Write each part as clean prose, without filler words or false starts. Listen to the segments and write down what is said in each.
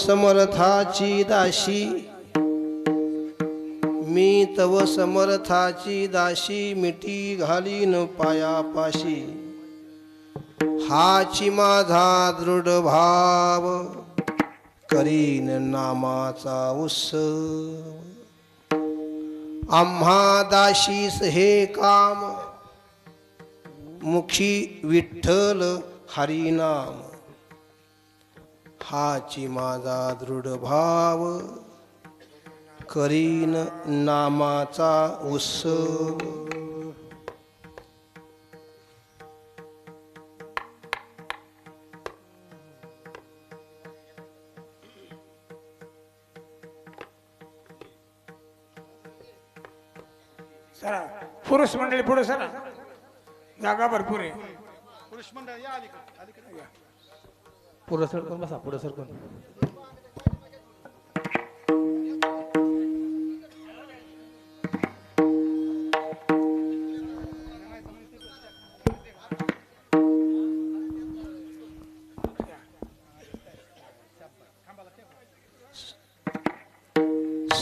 समर्थाची दासी, मी तव समर्थाची दासी, मिठी घालीन पायापाशी, हाची माझा दृढ भाव, करीन नामाचा उत्सव. आम्हा दाशीस हे काम, मुखी विठ्ठल हरिनाम, हाची माझा दृढ भाव, करीन नामाचा उत्सव. सरा पुरुष मंडळी पुढे सरा, जागा भरपूर आहे. पुरुष मंडळ या अलीकडे या. पुढे सरकून बसा, पुढे सरकून.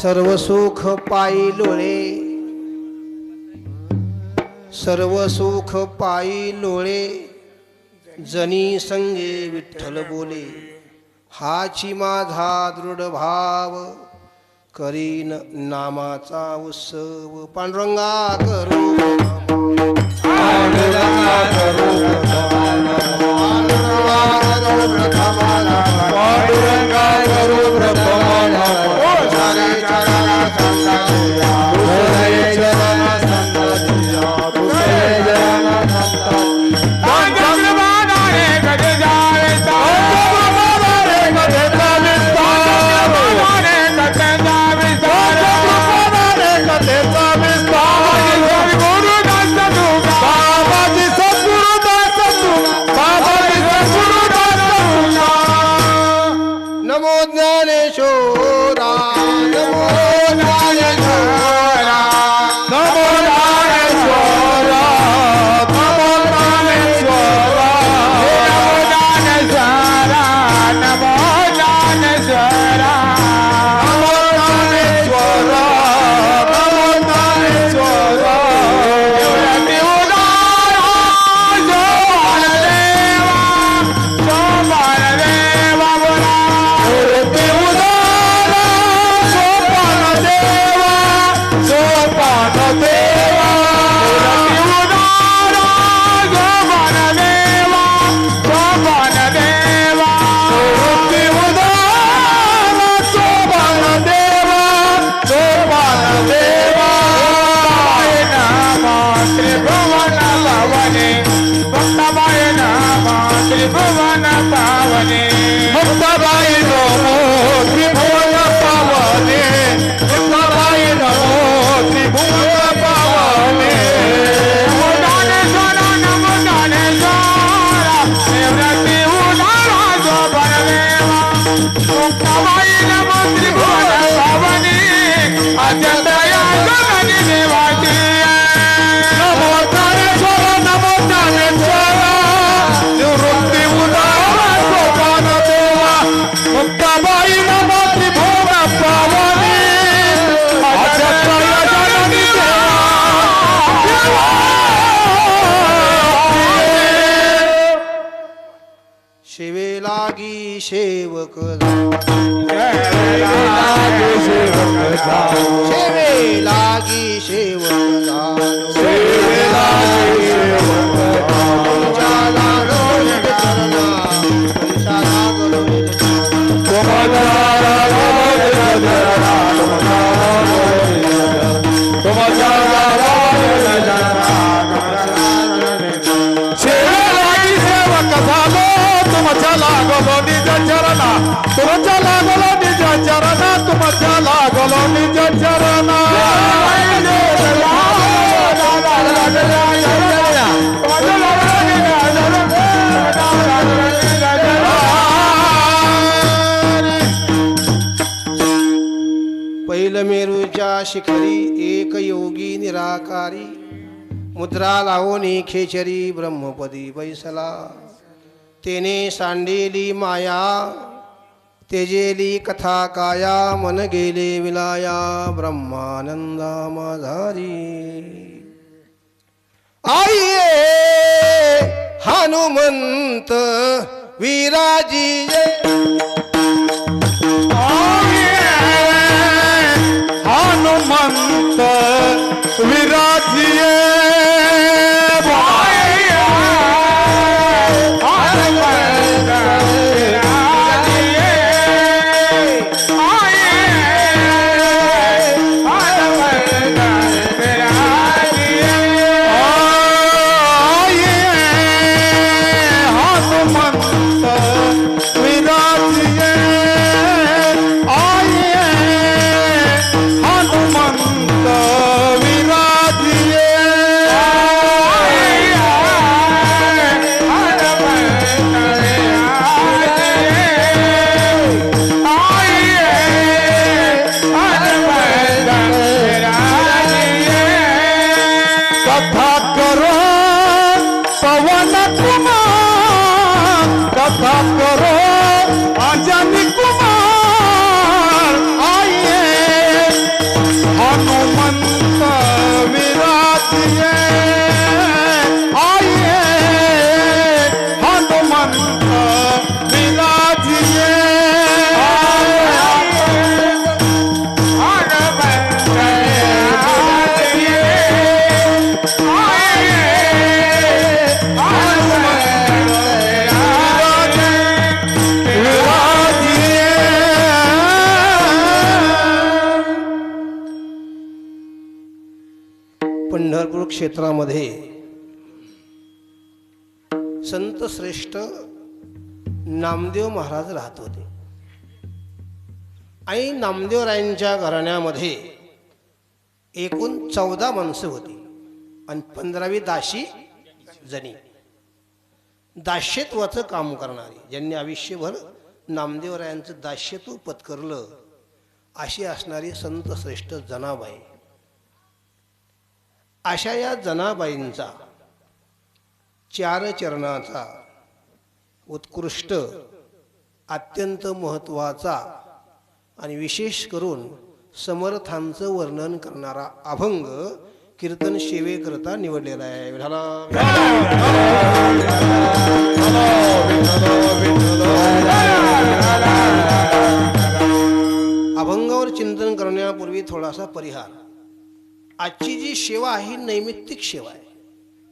सर्व सुख पायी लोळे, सर्व सुख पायी लोळे, जनी संगे विठ्ठल बोले, हाची माझा दृढ भाव, करीन नामाचा उत्सव. पांडुरंगा करू सेवक सेवे लागी सेवक तुमच्या लागलो निज चरण, तुमच्या लागलो निज चरण. पहिल मेरूच्या शिखरी एक योगी निराकारी, मुद्रा लावणी खेचरी ब्रह्मपदी बैसला. तेने सांडेली माया तेजेली कथा काया मन गेले विलाया ब्रह्मानंदा माझारी आइये हनुमंत विराजिये हनुमंत विराजिये कथा करो अंजनी कुमार आइए हनुमंत विराजिए आइए हनुमंत विराजिए पंढरपूर क्षेत्रामध्ये संत श्रेष्ठ नामदेव महाराज राहत होते आणि नामदेवरायांच्या घराण्यामध्ये एकूण 14 माणसं होती आणि 15वी दासी जणी दास्यत्वाचं काम करणारी ज्यांनी आयुष्यभर नामदेवरायांचं दास्यत्व पत्करलं अशी असणारी संत श्रेष्ठ जनाबाई. अशा या जनाबाईंचा 4 चरणाचा उत्कृष्ट अत्यंत महत्त्वाचा आणि विशेष करून समर्थांचं वर्णन करणारा अभंग कीर्तन सेवेकरता निवडलेला आहे. अभंगावर चिंतन करण्यापूर्वी थोडासा परिहार. आजची जी सेवा आहे ही नैमित्तिक सेवा आहे.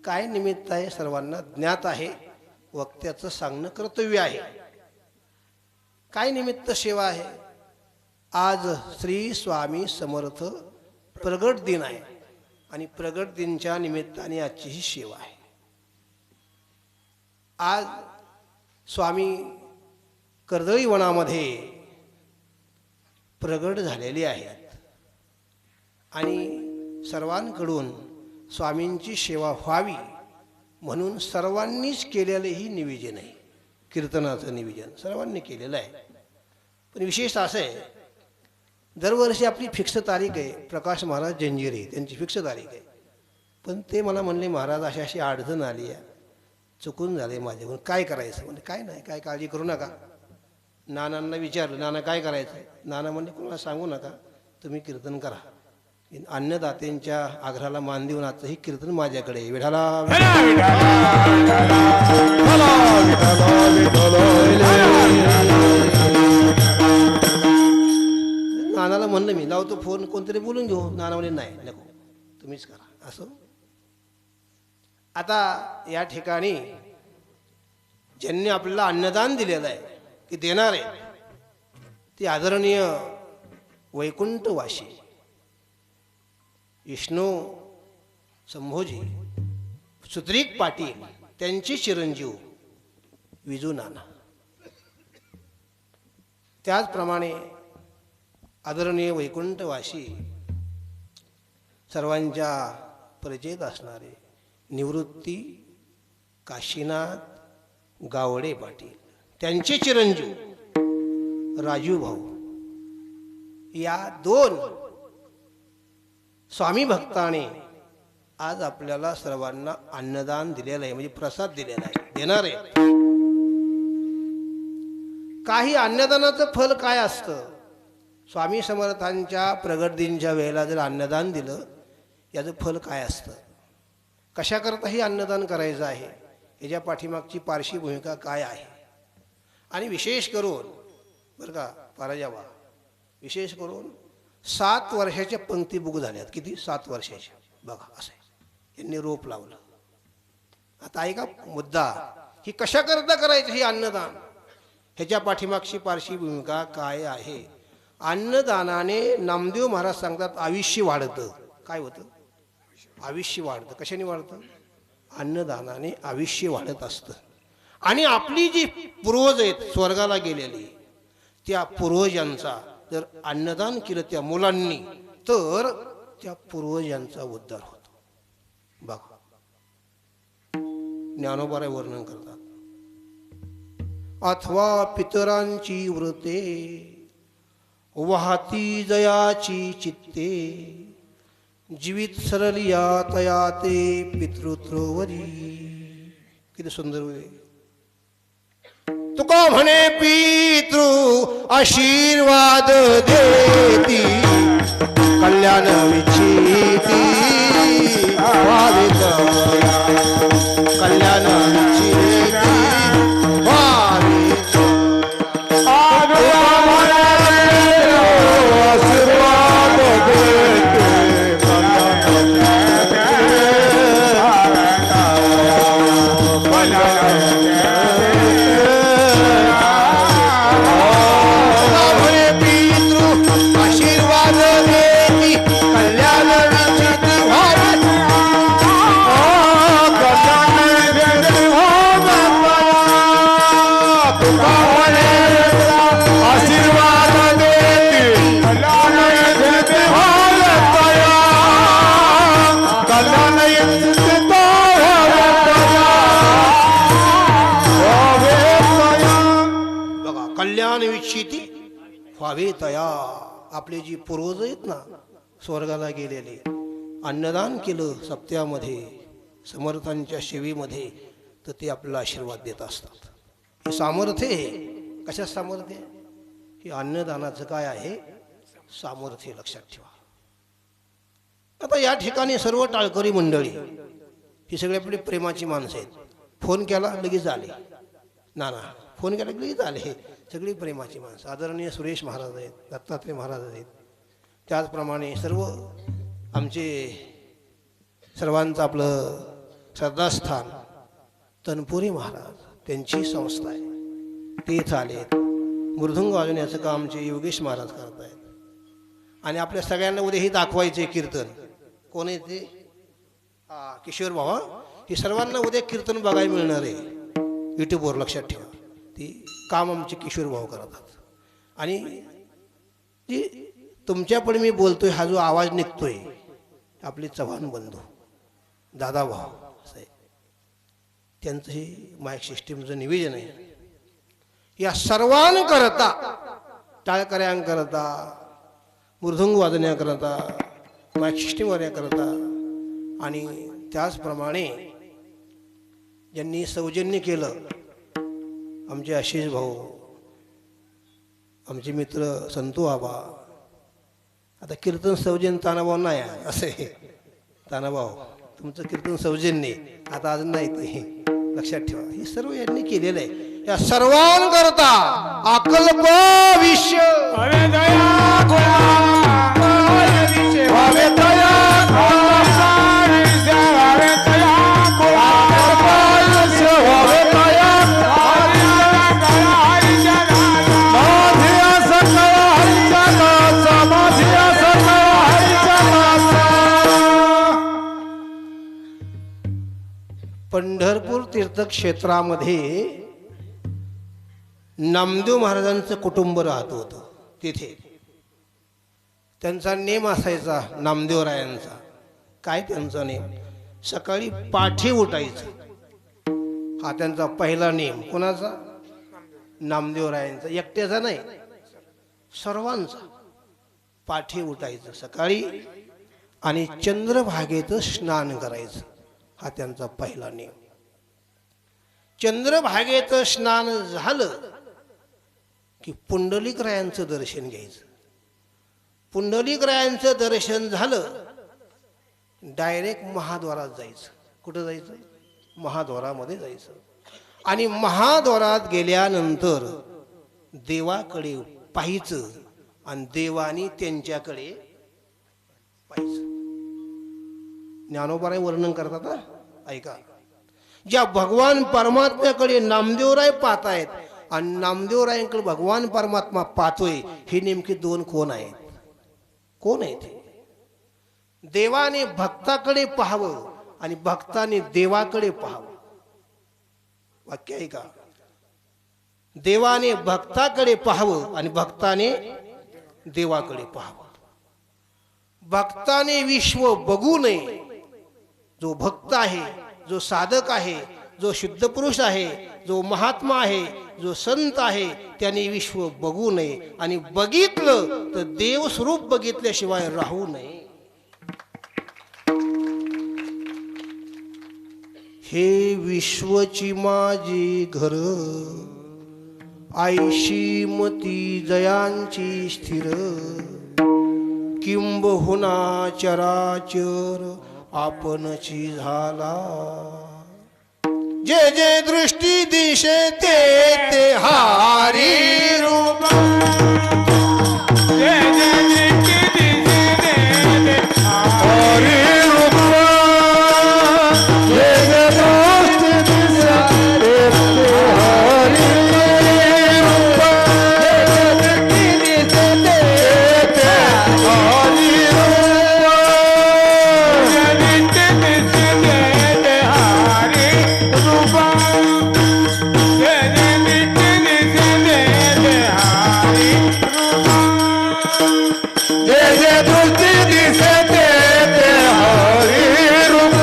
काय निमित्त आहे सर्वांना ज्ञात आहे. वक्त्याचं सांगणं कर्तव्य आहे. काय निमित्त सेवा आहे. आज श्री स्वामी समर्थ प्रगट दिन आहे आणि प्रगट दिनच्या निमित्ताने आजची ही सेवा आहे. आज स्वामी कर्दळी वनामध्ये प्रगट झालेले आहेत आणि सर्वांकडून स्वामींची सेवा व्हावी म्हणून सर्वांनीच केलेलं ही निवेदन आहे. कीर्तनाचं निवेदन सर्वांनी केलेलं आहे. पण विशेष असं आहे दरवर्षी आपली फिक्स तारीख आहे. प्रकाश महाराज जंजिरे त्यांची फिक्स तारीख आहे. पण ते मला म्हणले महाराज अशी अशी अडचण आली आहे चुकून झाले माझ्याकडून काय करायचं. म्हणजे काय नाही काय काळजी करू नका. नानांना विचारलं नाना काय करायचं. नाना म्हणले कोणाला सांगू नका तुम्ही कीर्तन करा. अन्नदात्यांच्या आग्रहाला मान देऊन आजचं ही कीर्तन माझ्याकडे विठाला नानाला म्हणलं मी लावतो फोन कोणतरी बोलून घेऊ. नाना म्हणले नाही नको तुम्हीच करा. असं आता या ठिकाणी ज्यांनी आपल्याला अन्नदान दिलेलं आहे की देणार आहे ती आदरणीय वैकुंठवासी विष्णू संभोजी सुत्रिक पाटील त्यांचे चिरंजीव विजू नाना. त्याचप्रमाणे आदरणीय वैकुंठवासी सर्वांच्या परिचयात असणारे निवृत्ती काशीनाथ गावडे पाटील त्यांचे चिरंजीव राजू भाऊ. या 2 स्वामी भक्ताने आज आपल्याला सर्वांना अन्नदान दिलेलं आहे म्हणजे प्रसाद दिलेला आहे देणार आहे. काही अन्नदानाचं फल काय असतं? स्वामी समर्थांच्या प्रगट दिनच्या वेळेला जर अन्नदान दिलं, याचं फल काय असतं? कशाकरता हे अन्नदान करायचं आहे? याच्या पाठीमागची पारशी भूमिका काय आहे? आणि विशेष करून बरं का पाराजावा, विशेष करून 7 वर्षाच्या पंक्ती बुक झाल्यात. किती? 7 वर्षाच्या. बघा असं आहे, यांनी रोप लावलं. आता ऐका मुद्दा, ही कशाकरता करायचं हे अन्नदान? ह्याच्या पाठीमागची पारशी भूमिका काय आहे? अन्नदानाने नामदेव महाराज सांगतात आयुष्य वाढतं. काय होतं? आयुष्य वाढतं. कशाने वाढतं? अन्नदानाने आयुष्य वाढत असतं. आणि आपली जी पूर्वज आहेत स्वर्गाला गेलेली, त्या पूर्वजांचा जर अन्नदान केलं त्या मुलांनी, तर त्या पूर्वजांचा उद्धार होतो. बघा ज्ञानोबाराय वर्णन करतात. अथवा पितरांची व्रते वाहती जयाची चित्ते, जीवित सरलिया तया ते पितृत्रोवरी. किती सुंदर होय. तुका म्हणे पितृ आशीर्वाद देती, कल्याण विचिती व्हावे तया, कल्याण विचिती व्हावे आशीर्वाद देते कल्याण विच्छिती व्हावे तया. आपले जी पूर्वज आहेत ना स्वर्गाला गेलेले, अन्नदान केलं सप्त्यामध्ये समर्थांच्या सेवेमध्ये, तर ते आपल्याला आशीर्वाद देत असतात. हे सामर्थ्य आहे. कशा सामर्थ्य? हे अन्नदानाचं काय आहे? सामर्थ्य. लक्षात ठेवा. आता या ठिकाणी सर्व टाळकरी मंडळी ही सगळी आपली प्रेमाची माणसं आहेत. फोन केला लगेच आले, ना फोन केला की लगेच आले. सगळी प्रेमाची माणसं. आदरणीय सुरेश महाराज आहेत, दत्तात्रय महाराज आहेत, त्याचप्रमाणे सर्व आमचे सर्वांचं आपलं श्रद्धास्थान तनपुरी महाराज, त्यांची संस्था आहे, ते इथं आलेत. मृदुंग वाजवण्याचं काम आमचे योगेश महाराज करत आहेत. आणि आपल्या सगळ्यांना उद्या हे दाखवायचे कीर्तन. कोण आहे ते? किशोर भावा. हे सर्वांना उद्या कीर्तन बघायला मिळणार आहे यूट्यूबवर. लक्षात ठेवा. ती काम आमचे किशोर भाऊ करतात. आणि जी तुमच्यापुढे मी बोलतोय, हा जो आवाज निघतोय, आपले चव्हाण बंधू दादा भाऊ असं आहे, त्यांचं हे माईक सिस्टीमचं निवेदन आहे. या सर्वांकरता, टाळकऱ्यांकरता, मृदुंग वाजवण्याकरता, माईक सिस्टीम वाजवण्याकरता, आणि त्याचप्रमाणे ज्यांनी सौजन्य केलं, आमचे आशिष भाऊ, आमचे मित्र संतू आबा. आता कीर्तन सौजन्य तानाभाऊ नाही असं आहे. तानाभाऊ तुमचं कीर्तन सौजन्य आता अजून नाही, ते लक्षात ठेवा. हे सर्व यांनी केलेलं आहे. या सर्वांकरता अकल्प विश्व पंढरपूर तीर्थक्षेत्रामध्ये नामदेव महाराजांचं कुटुंब राहत होतं. तिथे त्यांचा नेम असायचा नामदेवरायांचा. काय त्यांचा नेम? सकाळी पाठी उठायचं. हा त्यांचा पहिला नेम. कोणाचा? नामदेवरायांचा. एकट्याचा नाही, सर्वांचा. पाठी उठायचं सकाळी आणि चंद्रभागेत स्नान करायचं. हा त्यांचा पहिला नियम. चंद्रभागेत स्नान झालं की पुंडलिकरायांचं दर्शन घ्यायचं. पुंडलिकरायांचं दर्शन झालं, डायरेक्ट महाद्वारात जायचं. कुठं जायचं? महाद्वारामध्ये जायचं. आणि महाद्वारात गेल्यानंतर देवाकडे पाहायचं आणि देवानी त्यांच्याकडे पाहायचं. ज्ञानोबाराय वर्णन करतात ना, ऐका. ज्या भगवान परमात्म्याकडे नामदेवराय पाहतायत आणि नामदेवरायांकडे भगवान परमात्मा पाहतोय, हे नेमके दोन कोण आहेत? कोण आहेत? देवाने भक्ताकडे पाहावं आणि भक्ताने देवाकडे पाहावं. वाक्य आहे का? देवाने भक्ताकडे पाहावं आणि भक्ताने देवाकडे पाहावं. भक्ताने विश्व बघू नये. जो भक्त आहे, जो साधक आहे, जो शुद्ध पुरुष आहे, जो महात्मा आहे, जो संत आहे, त्याने विश्व बघू नये. आणि बघितलं तर देवस्वरूप बघितल्याशिवाय राहू नये. हे विश्वची माझी घर, आईशी मती जयांची स्थिर, किंबहुना चराचर आपणची झाला. जे जे दृष्टी दिशे ते ते हारी रूप. जय जय दृष्टी दिशे ते हरी रूप. जे जे दृष्टी दिशे ते हरी रूप. जे जे दृष्टी दिशे ते हरी रूप. जे जे दृष्टी दिसे ते ते हरी रूप.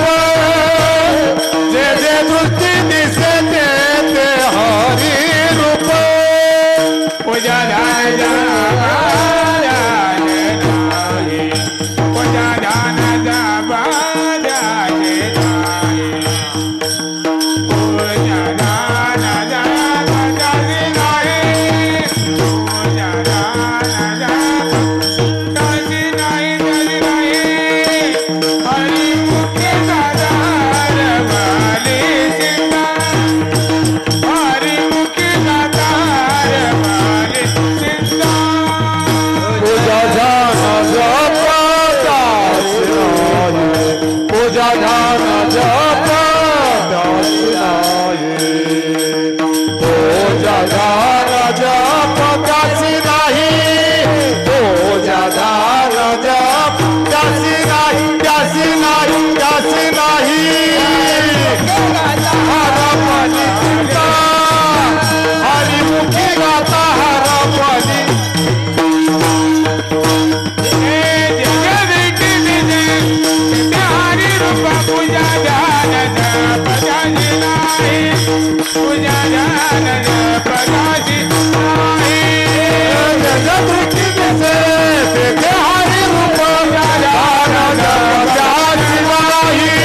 जे जे दृष्टी दिसे ते ते हरी रूप. पूजा ध्यान पूजा ध्यान जपा जाए. पूजा ध्यान जप जाए नाही. पूजा ध्यान जप जाए नाही. हरी मुखे दादार वाली सीता. हरी मुखे दादार वाली सीता. पूजा ध्यान जप दास नाही. पूजा ध्यान जप दास नाही. पूजा ध्यान जप दास नाही. पूजा ध्यान जप दास नाही. दास नाही. दास नाही. हरपणी चिंता हरिमुखी गाता हरपणी. पूजा ध्यान जप जाए नाही. पूजा ध्यान जप जाए नाही. दृष्टी दिसे ते ते हरी रूप. ध्यान जप ध्यास नाही.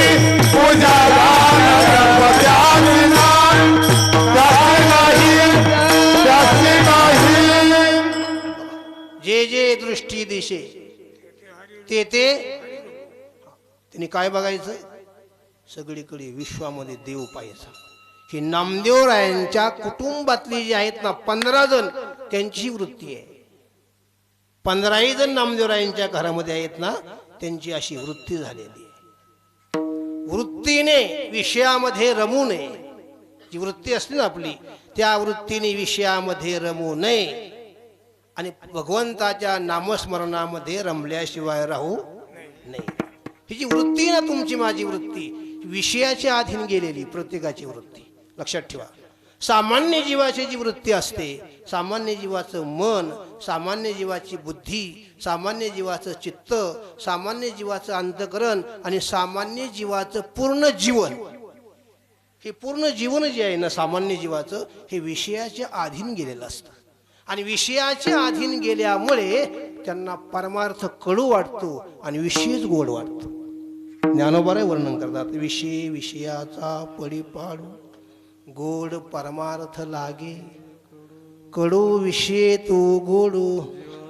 पूजा ध्यान जप ध्यास नाही. ध्यास नाही. ध्यास नाही. जे जे दृष्टी दिशे ते ते. त्यांनी काय बघायचं? सगळीकडे विश्वामध्ये देव पाहायचा. ही नामदेवरायांच्या कुटुंबातली जी आहेत ना 15 जण, त्यांची वृत्ती आहे. 15ही जण नामदेवरायांच्या घरामध्ये आहेत ना, त्यांची अशी वृत्ती झालेली आहे. वृत्तीने विषयामध्ये रमू नये. जी वृत्ती असते ना आपली, त्या वृत्तीने विषयामध्ये रमू नये आणि भगवंताच्या नामस्मरणामध्ये रमल्याशिवाय राहू नये. ही जी वृत्ती ना तुमची, माझी वृत्ती, विषयाच्या अधीन गेलेली प्रत्येकाची वृत्ती लक्षात ठेवा. सामान्य जीवाची जी वृत्ती असते, सामान्य जीवाचं मन, सामान्य जीवाची बुद्धी, सामान्य जीवाचं चित्त, सामान्य जीवाचं अंतकरण आणि सामान्य जीवाचं पूर्ण जीवन, हे पूर्ण जीवन जे आहे ना सामान्य जीवाचं, हे विषयाच्या अधीन गेलेलं असतं. आणि विषयाच्या अधीन गेल्यामुळे त्यांना परमार्थ कडू वाटतो आणि विषयच गोड वाटतो. ज्ञानोबाराय वर्णन करतात, विषय विषयाचा पडी पाडू, गोड परमार्थ लागे, कडू विषय तो गोडू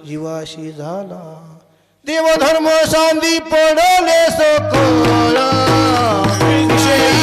जीवाशी झाला देवधर्म सांदी पडले सकोळ विषयी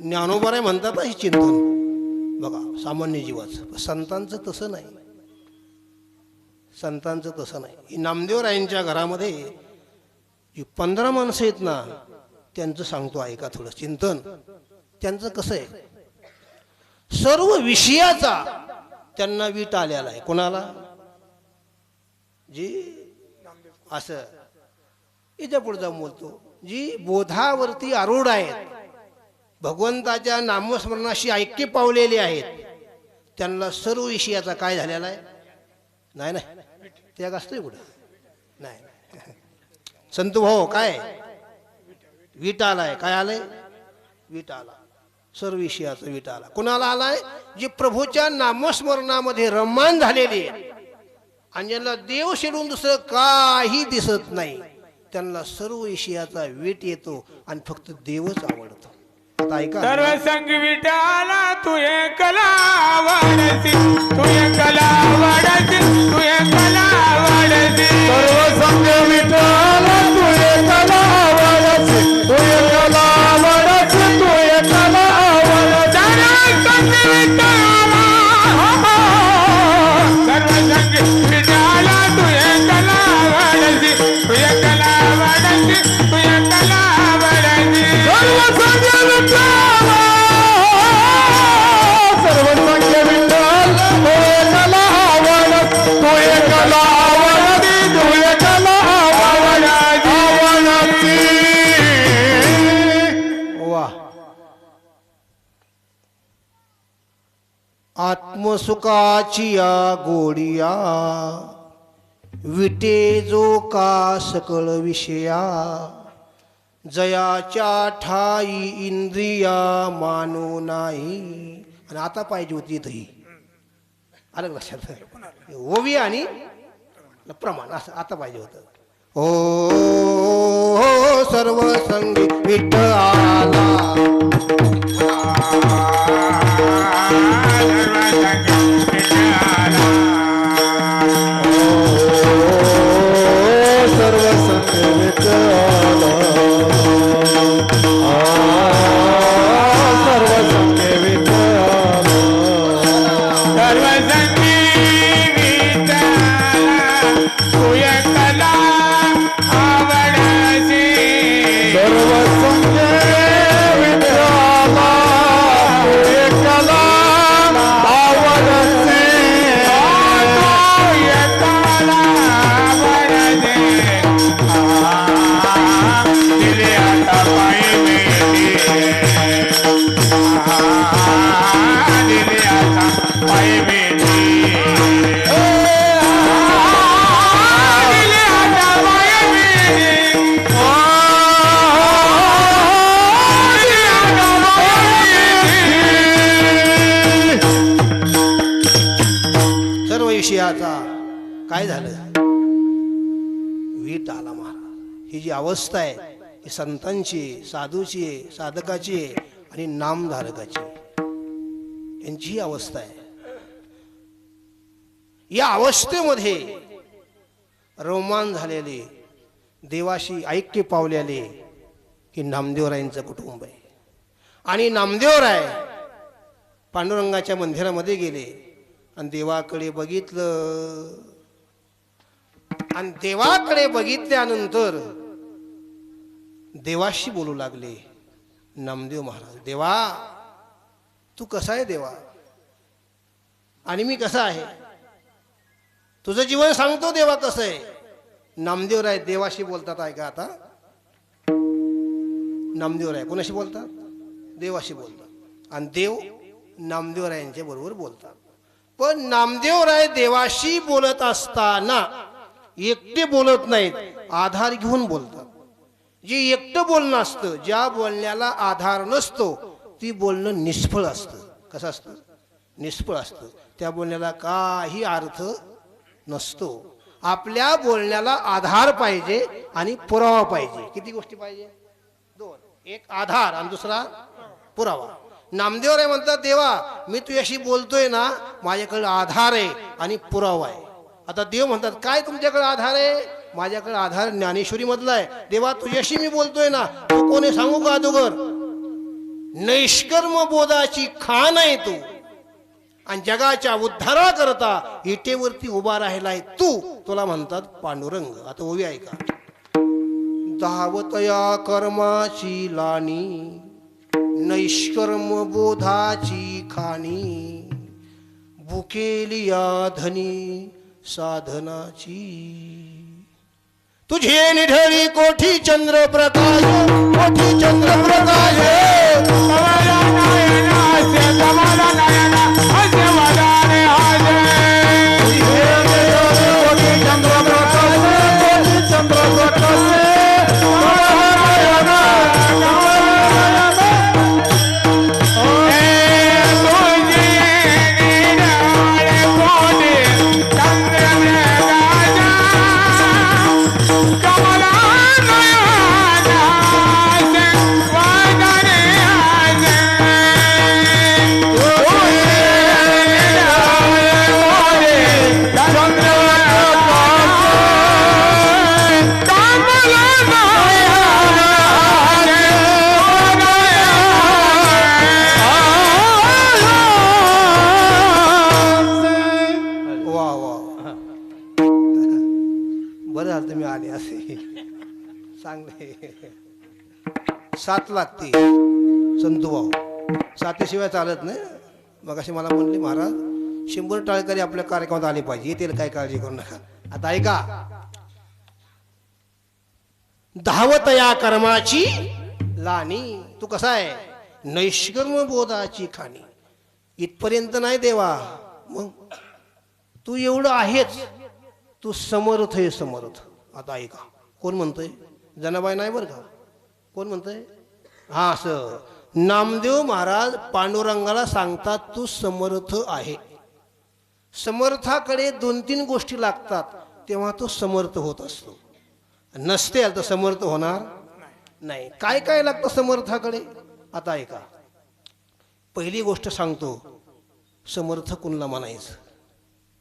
ज्ञानोबा म्हणतात ना हे चिंतन बघा सामान्य जीवाचं संतांचं तसं नाही संतांचं तसं नाही ही नामदेवरायांच्या घरामध्ये जी 15 माणसं आहेत ना त्यांचं सांगतो ऐका थोडं चिंतन त्यांचं कसं आहे सर्व विषयाचा त्यांना वीट आलेला आहे कोणाला जी असं इथे पुढे जाऊन बोलतो जी बोधावरती आरूढ आहेत भगवंताच्या नामस्मरणाशी ऐक्य पावलेले आहेत त्यांना सर्व विषयाचा काय झालेला आहे नाही नाही त्याग असतोय कुठं नाही संतू भाऊ काय वीट आलाय काय आलंय वीट आला सर्व विषयाचा वीट आला कुणाला आलाय जे प्रभूच्या नामस्मरणामध्ये रममान झालेले आणि ज्यांना देव सोडून दुसरं काही दिसत नाही त्यांना सर्व विषयाचा वीट येतो आणि फक्त देवच आवडतो आता ऐका सर्व संग विटाला तू एकला वाढसी तू एकला वाढसी तू एकला वाढसी सर्व संग विठाला तू एकला आवडसी तू एकला आवडसी तू एकला आवडसी सर्व संग विटाला सर्व संग विटाला तू एकला वाढसी तू एकला वाढसी तू एकला वाढसी सर्व संग विठाला सर्व संग विठाला तू एकला आवडसी तू एकला आवडसी तू एकला आवडसी वा आत्मसुखाची या गोडिया विटे जो का सकळ विषया जयाच्या ठाई इंद्रिया मानो नाही आणि आता पाहिजे होती ही आलं का लक्षात ओवी आणि प्रमाण असं आता पाहिजे होतं हो सर्व संगी विठ्ठल आला सर्व संग विठाला सर्व संग विठाला सर्व संगी विठाला तू एकला आवडसी सर्व संग विठाला तू एकला आवडसी सर्व विषयाचा काय झालं वीट आला महाराज ही जी अवस्था आहे ही संतांची साधूची आहे साधकाची आहे आणि नामधारकाची यांची ही अवस्था आहे या अवस्थेमध्ये रोमान झालेले देवाशी ऐक्य पावलेले की नामदेवरायांचं कुटुंब आहे आणि नामदेवराय पांडुरंगाच्या मंदिरामध्ये गेले आणि देवाकडे बघितलं. आणि देवाकडे बघितल्यानंतर देवाशी बोलू लागले. नामदेव महाराज, देवा तू कसा आहे देवा, आणि मी कसा आहे, तुझं जीवन सांगतो देवा कसं आहे. नामदेवराय देवाशी बोलतात. ऐका आता, नामदेवराय कोणाशी बोलतात, देवाशी बोलतात. आणि देव नामदेवरायांच्या बरोबर बोलतात. पण नामदेवराय देवाशी बोलत असताना एकटे बोलत नाहीत, आधार घेऊन बोलतात. जे एकटं बोलणं असतं, ज्या बोलण्याला आधार नसतो, ती बोलणं निष्फळ असतं. कसं असतं, निष्फळ असतं. त्या बोलण्याला काही अर्थ नसतो. आपल्या बोलण्याला आधार पाहिजे आणि पुरावा पाहिजे. किती गोष्टी पाहिजे, दोन. एक आधार आणि दुसरा पुरावा. नामदेवराय म्हणतात, देवा मी तुझ्याशी बोलतोय ना, माझ्याकडे आधार आहे आणि पुरावा आहे. आता देव म्हणतात, काय तुमच्याकडे आधार आहे, माझ्याकडे आधार ज्ञानेश्वरी मधला आहे. देवा तुझ्याशी मी बोलतोय ना, तू कोणी सांगू का अगोदर, नैष्कर्म बोधाची खाण आहे तू, आणि जगाच्या उद्धाराकरता इटेवरती उभा राहिलाय तू, तुला म्हणतात पांडुरंग. आता ओवी ऐका. धावतया कर्माची लाणी, नैष्कर्म बोधाची खाणी, बुकेली या धनी साधनाची. तुझे निढळी कोठी चंद्र प्रकाश, कोठी चंद्र प्रकाश. कमला नयनाचे कमला नयना असे वदाने आजे. तुझे निढळी कोठी चंद्र प्रकाश, कोठी चंद्र प्रकाश. सात लागते संतू भाऊ, सातीशिवाय चालत नाही. मग असे मला म्हणले, महाराज 100 टाळकरी आपल्या कार्यक्रमात आले पाहिजे, येतील काय, काळजी करू नका. आता ऐका. धावत या कर्माची लाणी, तू कसा आहे, नैष्कर्म बोधाची खाणी. इथपर्यंत नाही देवा, मग तू एवढं आहेच, तू समर्थ आहे, समर्थ. आता ऐका, कोण म्हणतंय, जनाबाई नाही बरं का, कोण म्हणतंय, हा असं नामदेव महाराज पांडुरंगाला सांगतात, तू समर्थ आहे. समर्थाकडे 2-3 गोष्टी लागतात, तेव्हा तो समर्थ होत असतो. नसते तर समर्थ होणार नाही. काय काय लागतं समर्थाकडे, आता ऐका. पहिली गोष्ट सांगतो, समर्थ कुणाला म्हणायचं.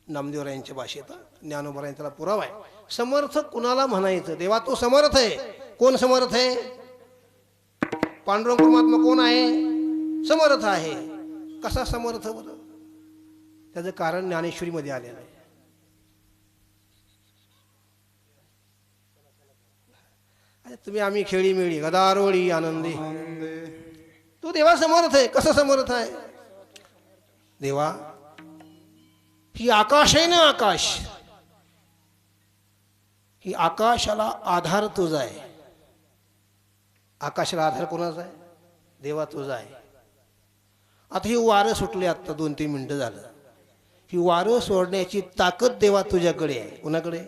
नामदेवरायांच्या भाषेत, ज्ञानोबरायांचा त्याला पुरावा आहे. समर्थ कुणाला म्हणायचं, देवा तो समर्थ आहे. कोण समर्थ आहे, पांडुरंग परमात्मा कोण आहे, समर्थ आहे. कसा समर्थ बरं, त्याचं कारण ज्ञानेश्वरीमध्ये आलेलं आहे. तुम्ही आम्ही खेळी मिळी गदारोळी आनंदी. तू देवा समर्थ आहे. कसं समर्थ आहे, देवा ही आकाश आहे ना, आकाश, ही आकाशाला आधार तुझा आहे. आकाशाला आधार कोणाचा आहे, देवा तुझा आहे. आता ही वारं सुटले, आत्ता 2-3 मिनिटं झालं. ही वारं सोडण्याची ताकद देवा तुझ्याकडे आहे. कोणाकडे,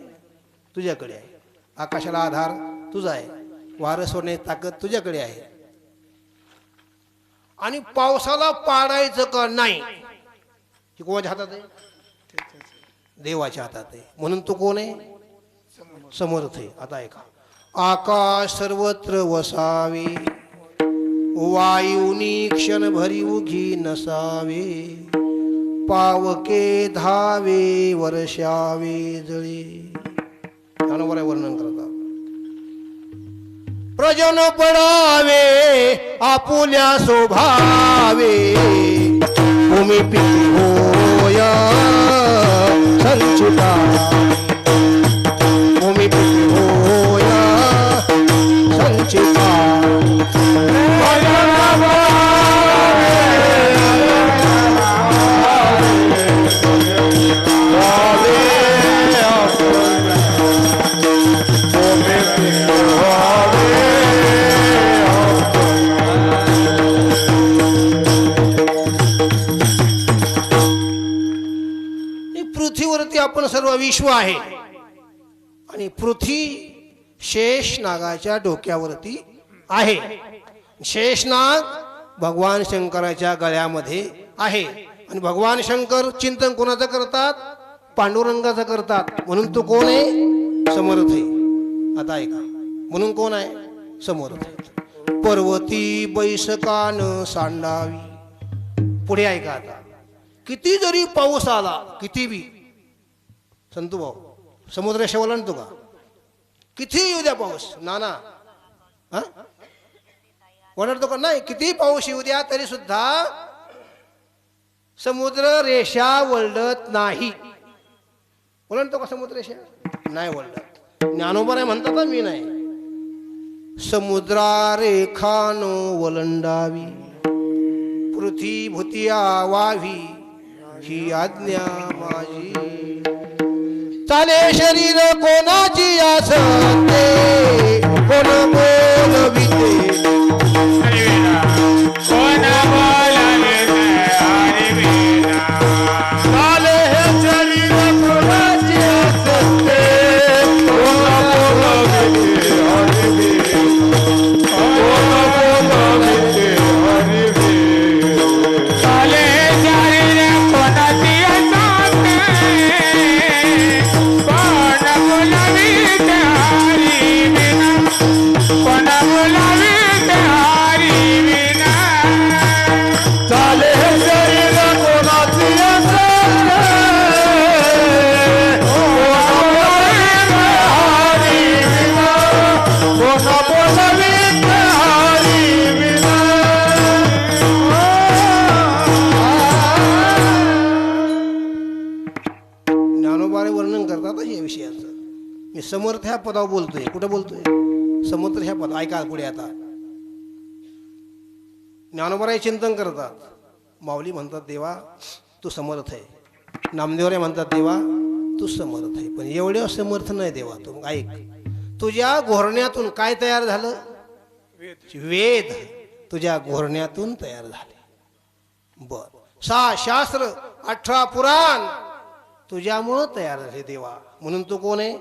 तुझ्याकडे आहे. आकाशाला आधार तुझा आहे, वारं सोडण्याची ताकद तुझ्याकडे आहे. आणि पावसाला पाडायचं का नाही, ही कोणाच्या हातात आहे, देवाच्या हातात आहे. म्हणून तो कोण आहे, समर्थ आहे. आता ऐका. आकाश सर्वत्र वसावे, वायुनी क्षण भरी उघी नसावे, पावके धावे वर्षावे जळे. ज्ञानोबराय वर्णन करतात. प्रजन पडावे आपुल्या शोभावे, पिती होय संचिता भूमी पिती होय संचिता पृथ्वीवरती आपण सर्व विश्व आहे आणि पृथ्वी शेष नागाच्या डोक्यावरती आहे. शेषनाग भगवान शंकराच्या गळ्यामध्ये आहे आणि भगवान शंकर चिंतन कोणाचं करतात? पांडुरंगाचं करतात. म्हणून तो कोण आहे? समर्थ आहे. आता ऐका, म्हणून कोण आहे? समर्थ आहे. पर्वती बैसकान सांडावी. पुढे ऐका आता, किती जरी पाऊस आला, किती बी संतू भाऊ समुद्राशी ओलांडतो का? किती येऊ द्या पाऊस, नाना हा ओलांडतो का? नाही. किती पाऊस येऊ द्या तरी सुद्धा समुद्र रेषा वळत नाही. ओलांडतो का समुद्र रेषा? नाही वळत. ज्ञानोबा नाही म्हणतात ना, मी नाही. समुद्रा रेखान वलंडावी पृथ्वी भूतिया वावी ही आज्ञा माझी. चाले शरीर कोणाची असते कोण बोलविते कोण बोलावे हरिवीणा. चाले हे शरीर कोणाची असते कोण बोलविते हरिवीणा. कोण बोलविते हरिवीणा. चाले शरीर कोणाची असते कोण बोलावीते हरिवीणा. कोण बोलावीते हरिवीणा. चाले हे शरीर कोणाची असते कोण बोलविते हरिवीणा. ज्ञानोबाने वर्णन करतात या विषयाचं. मी समर्थ ह्या पदावर बोलतोय. कुठं बोलतोय? समर्थ ह्या पद. ऐका पुढे आता. ज्ञानोबाराय चिंतन करतात. माऊली म्हणतात देवा तू समर्थ आहे. नामदेवराय म्हणतात देवा तू समर्थ आहे. पण एवढे समर्थ नाही देवा तू. ऐक, तुझ्या घोरण्यातून काय तयार झालं? वेद तुझ्या घोरण्यातून तयार झाले. बर, 6 शास्त्र 18 पुराण तुझ्यामुळं तयार झाले देवा. म्हणून तू कोण आहे?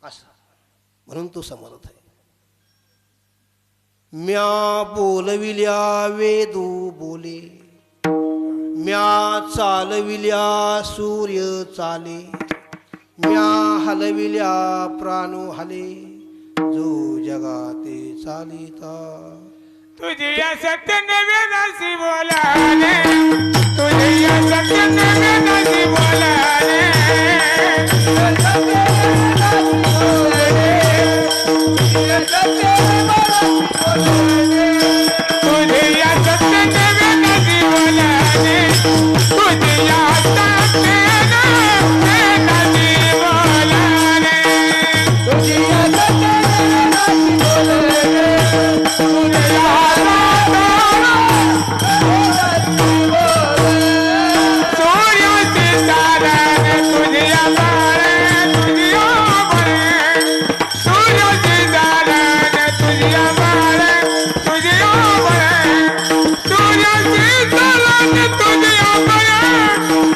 असं. म्हणून तू समर्थ आहे. म्या बोलविल्या वेदू बोले म्या चालविल्या सूर्य चाले म्या हलविल्या प्राणो हले जो जगाते चालिता. तुझे या सत्य नव्यानाशी बोलाने. तुझे या सत्य नव्यानाशी बोलाने. तुझे या सत्य नव्यानाशी बोलाने. तुझे या सत्य नव्यानाशी बोलाने. तुझे या सत्य नव्यानाशी बोलाने. तुझे या सूर्याची ताराने तुझ्या बाळे तुझ्या बाळे. सूर्याची ताराने तुझ्या बाळे तुझ्या बाळे. सूर्याची ताराने तुझ्या बाळे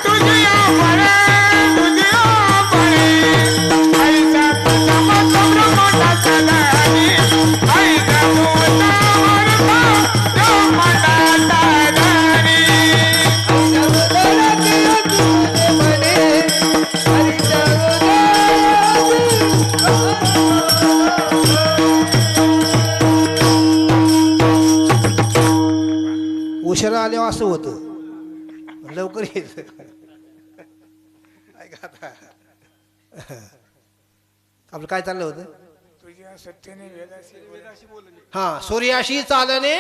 तुझ्या बाळे तुझ्या बाळे. ऐसा तुझा मोठा ब्रह्मांडा चालानी. ऐसा मोठा उशिरा आल्यावर असं होतं, लवकर यायचं. ऐका आता, आपलं काय चाललं होतं? तुझ्या सत्याने वेदाशी बोलणे. हा, सूर्याशी चालणे.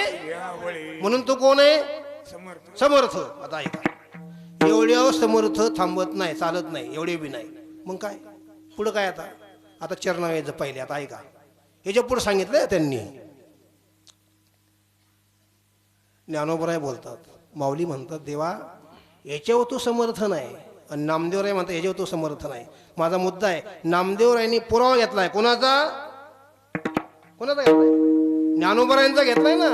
म्हणून तू कोण आहे? समर्थ. समर्थ. आता ऐका, एवढ्या समर्थ थांबत नाही, चालत नाही, एवढे बी नाही. मग काय पुढं काय आता चरणा यायचं पहिले. आता ऐका, याच्या पुढे सांगितलं त्यांनी. ज्ञानोबराय बोलतात, माऊली म्हणतात, देवा याच्यावर तो समर्थ नाही. आणि नामदेवराय म्हणतात याच्यावर तो समर्थ नाही. माझा मुद्दा आहे, नामदेवरायांनी पुरावा घेतलाय. कोणाचा घेतलाय? ज्ञानोबरायांचा घेतलाय ना.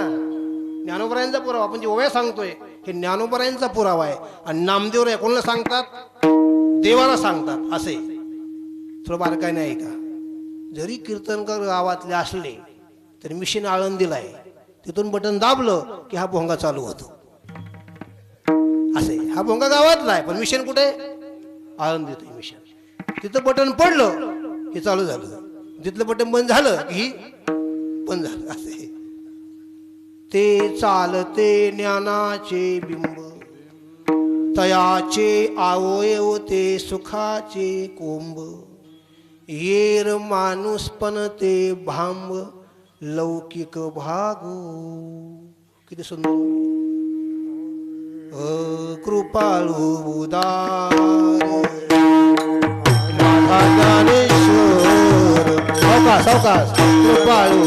ज्ञानोबरायांचा पुरावा आपण जे ओव्या सांगतोय हे ज्ञानोबरायांचा पुरावा आहे. आणि नामदेवराय कोणाला सांगतात? देवाला सांगतात. असे थोडं बारकाईने ऐका. जरी कीर्तनकर गावातले असले तरी मिशन आळंदीला आहे, तिथून बटन दाबलं की हा भोंगा चालू होतो. असे हा भोंगा गावातला आहे, पण मिशन कुठे? आळंदीत आहे मिशन. तिथं बटन पडलं की चालू झालं, तिथलं बटन बंद झालं की बंद झालं. असे ते चालते ज्ञानाचे बिंब, तयाचे आवयव ते सुखाचे कोंब. येर माणूस पण ते भांब, लौकिक भागो. किती सुंदर. कृपाळू उदार माझा ज्ञानेश्वर. सावकाश सावकाश. कृपाळू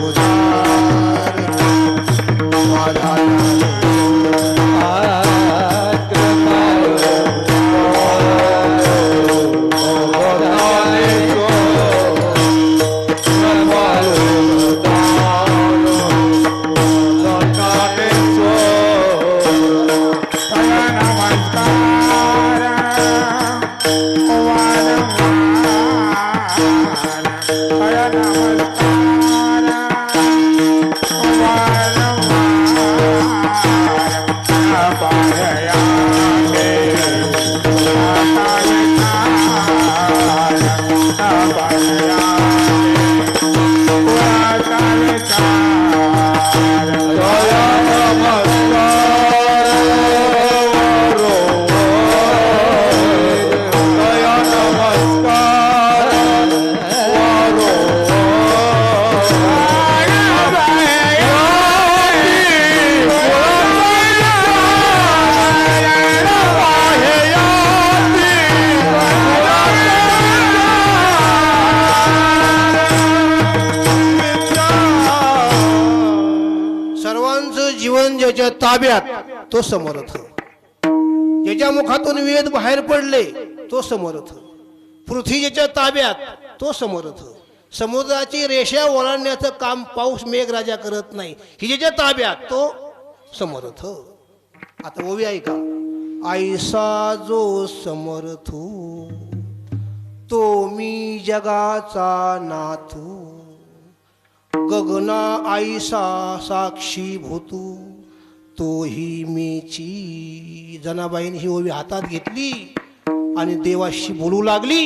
उदार माझा ज्याच्या ताब्यात तो समर्थ. ज्याच्या मुखातून वेद बाहेर पडले तो समर्थ. पृथ्वी ज्याच्या ताब्यात तो समर्थ. समुद्राची रेषा ओलांडण्याचं काम पाऊस मेघराजा करत नाही. ही ज्याच्या ताब्यात तो समर्थ. आता ओवी ऐका. ऐसा जो समर्थो तो मी जगाचा नाथू. गगना ऐसा साक्षी भूतू तोही मीची. जनाबाईने ही ओवी हातात घेतली आणि देवाशी बोलू लागली.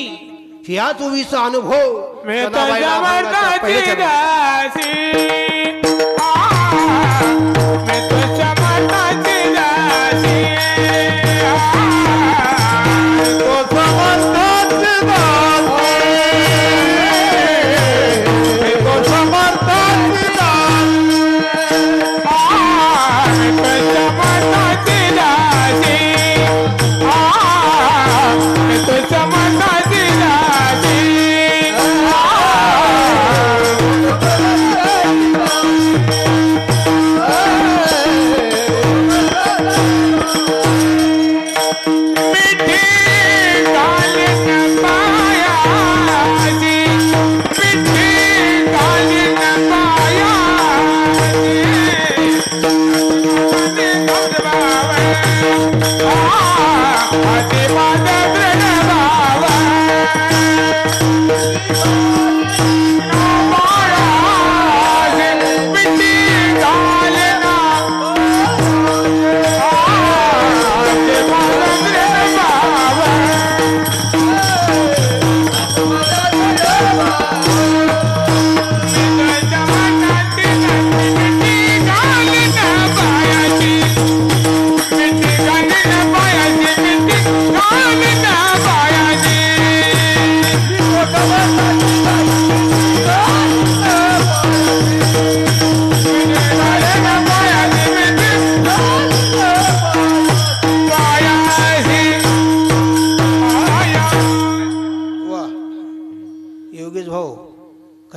ह्याच ओवीचा अनुभव जनाबाईला अभंगाच्या पहिल्या चरणात. Thank you.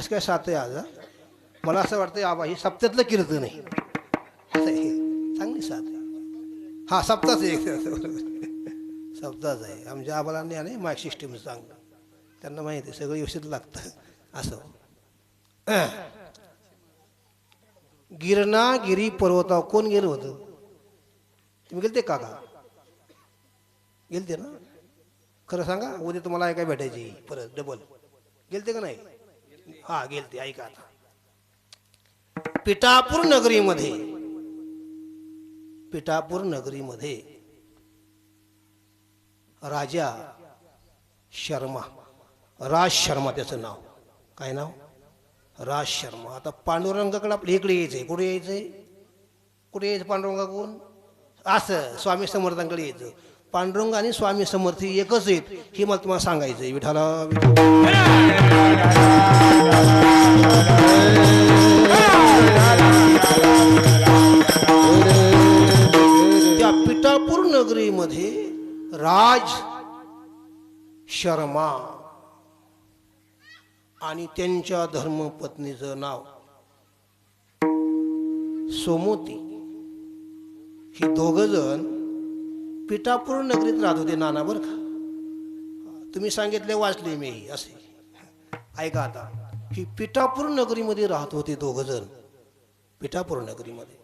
कसं काय साथ आहे आज हा? मला असं वाटतं आबा ही सप्त्यातलं कीर्तन आहे असं आहे. चांगली साथ आहे. हा सप्ताच आहे सप्ताच आहे. आमच्या आबाला नाही माईक सिस्टीम चांगलं, त्यांना माहिती आहे सगळं व्यवस्थित लागतं असं. गिरणागिरी पर्वतावर कोण गेलं होतं? तुम्ही गेलते काका? गेलते ना? खरं सांगा, उद्या तुम्हाला ऐकाय भेटायची परत डबल. गेलते का नाही? हा गेलते. ऐका आता. पिठापूर नगरीमध्ये राजा शर्मा, राज शर्मा त्याचं नाव. काय नाव? राज शर्मा. आता पांडुरंगाकडे आपल्या इकडे यायचंय. कुठे यायचंय? कुठे यायचं पांडुरंगाकडून? असं स्वामी समर्थांकडे यायचं. पांडुरंग आणि स्वामी समर्थ एकच आहेत हे मला तुम्हाला सांगायचं आहे. विठाला त्या पिठापूर नगरीमध्ये राज शर्मा आणि त्यांच्या धर्मपत्नीचं नाव सोमोती. ही दोघ जण पिठापूर नगरीत राहत होते. नाना बरं का, तुम्ही सांगितले वाचले मी असे. ऐका आता. ही पिठापूर नगरीमध्ये राहत होते दोघ जण. पिठापूर नगरीमध्ये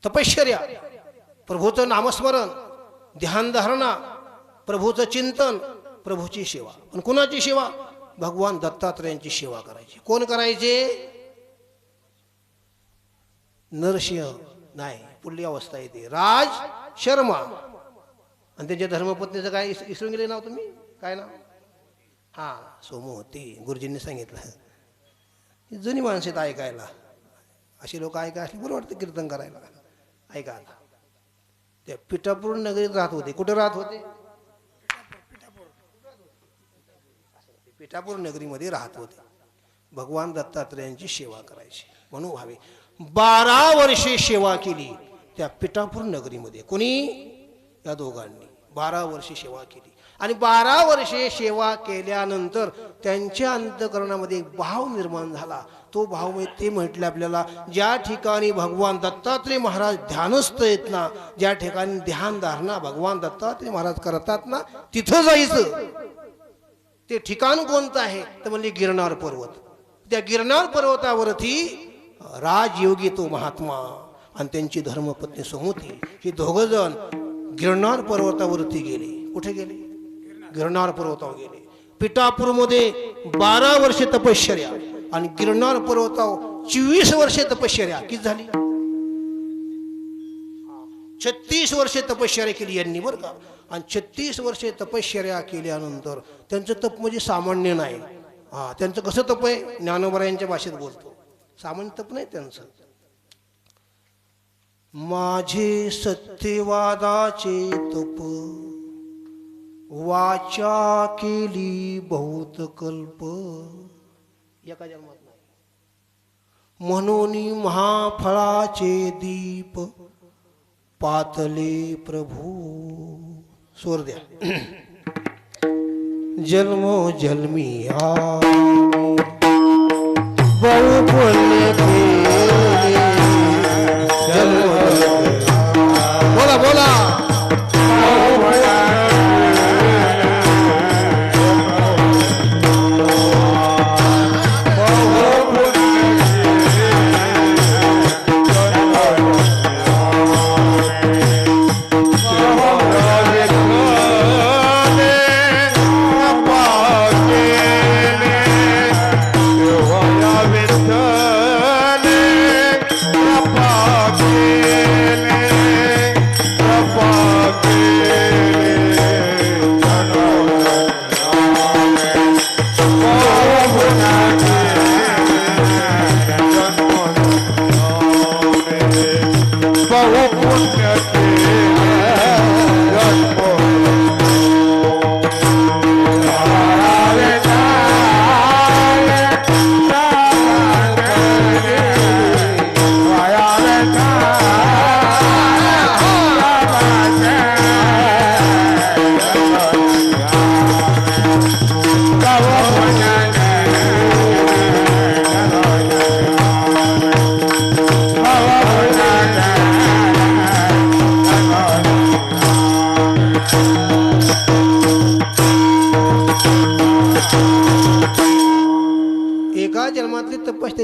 तपश्चर्या, प्रभूचं नामस्मरण, ध्यानधारणा, प्रभूचं चिंतन, प्रभूची सेवा. पण कुणाची सेवा? भगवान दत्तात्रयांची सेवा करायची. कोण करायचे? नरसिंह नाही, पुढली अवस्था येते. राज शर्मा आणि त्यांच्या धर्मपत्नीचं काय इसरून गेले नाव तुम्ही? काय नाव? हा सोमवती. गुरुजींनी सांगितलं. जुनी माणसं आहेत ऐकायला. अशी लोक ऐका असली बरं वाटतं कीर्तन करायला. ऐका आता. त्या पिठापूर नगरीत राहत होते. कुठे राहत होते? पिठापूर नगरीमध्ये राहत होते. भगवान दत्तात्रयांची सेवा करायची म्हणून व्हावे. 12 वर्षे सेवा केली त्या पिठापूर नगरीमध्ये. कोणी? या दोघांनी 12 वर्षे सेवा केली. आणि 12 वर्षे सेवा केल्यानंतर त्यांच्या अंतःकरणामध्ये एक भाव निर्माण झाला. तो भाव ते म्हटले आपल्याला, ज्या ठिकाणी भगवान दत्तात्रय महाराज ध्यानस्थ आहेत ना, ज्या ठिकाणी ध्यान धारणा भगवान दत्तात्रय महाराज करतात ना, तिथं जायचं. ते ठिकाण कोणतं आहे तर म्हणजे गिरनार पर्वत. त्या गिरनार पर्वतावरती राजयोगी तो महात्मा आणि त्यांची धर्मपत्नी सोमवती ही दोघं जण गिरनार पर्वतावरती गेले. कुठे गेले? गिरनार पर्वतावर गेले. पिठापूरमध्ये 12 वर्षे तपश्चर्या आणि गिरनार पर्वतावर 24 वर्षे तपश्चर्या. किती झाली? 36 वर्षे तपश्चर्या केली यांनी बरं का. आणि 36 वर्षे तपश्चर्या केल्यानंतर त्यांचं तप म्हणजे सामान्य नाही. हा त्यांचं कसं तप आहे? ज्ञानोबा यांच्या भाषेत बोलतो. सामान्य तप नाही त्यांचं. माझे सत्यवादाचे तप वाचा केली बहुत कल्प. एका जन्मात नाही. म्हणून महाफळाचे दीप पातले प्रभू. स्वर द्या. जन्मो जन्मी बहु पुण्य केले. बोला बोला.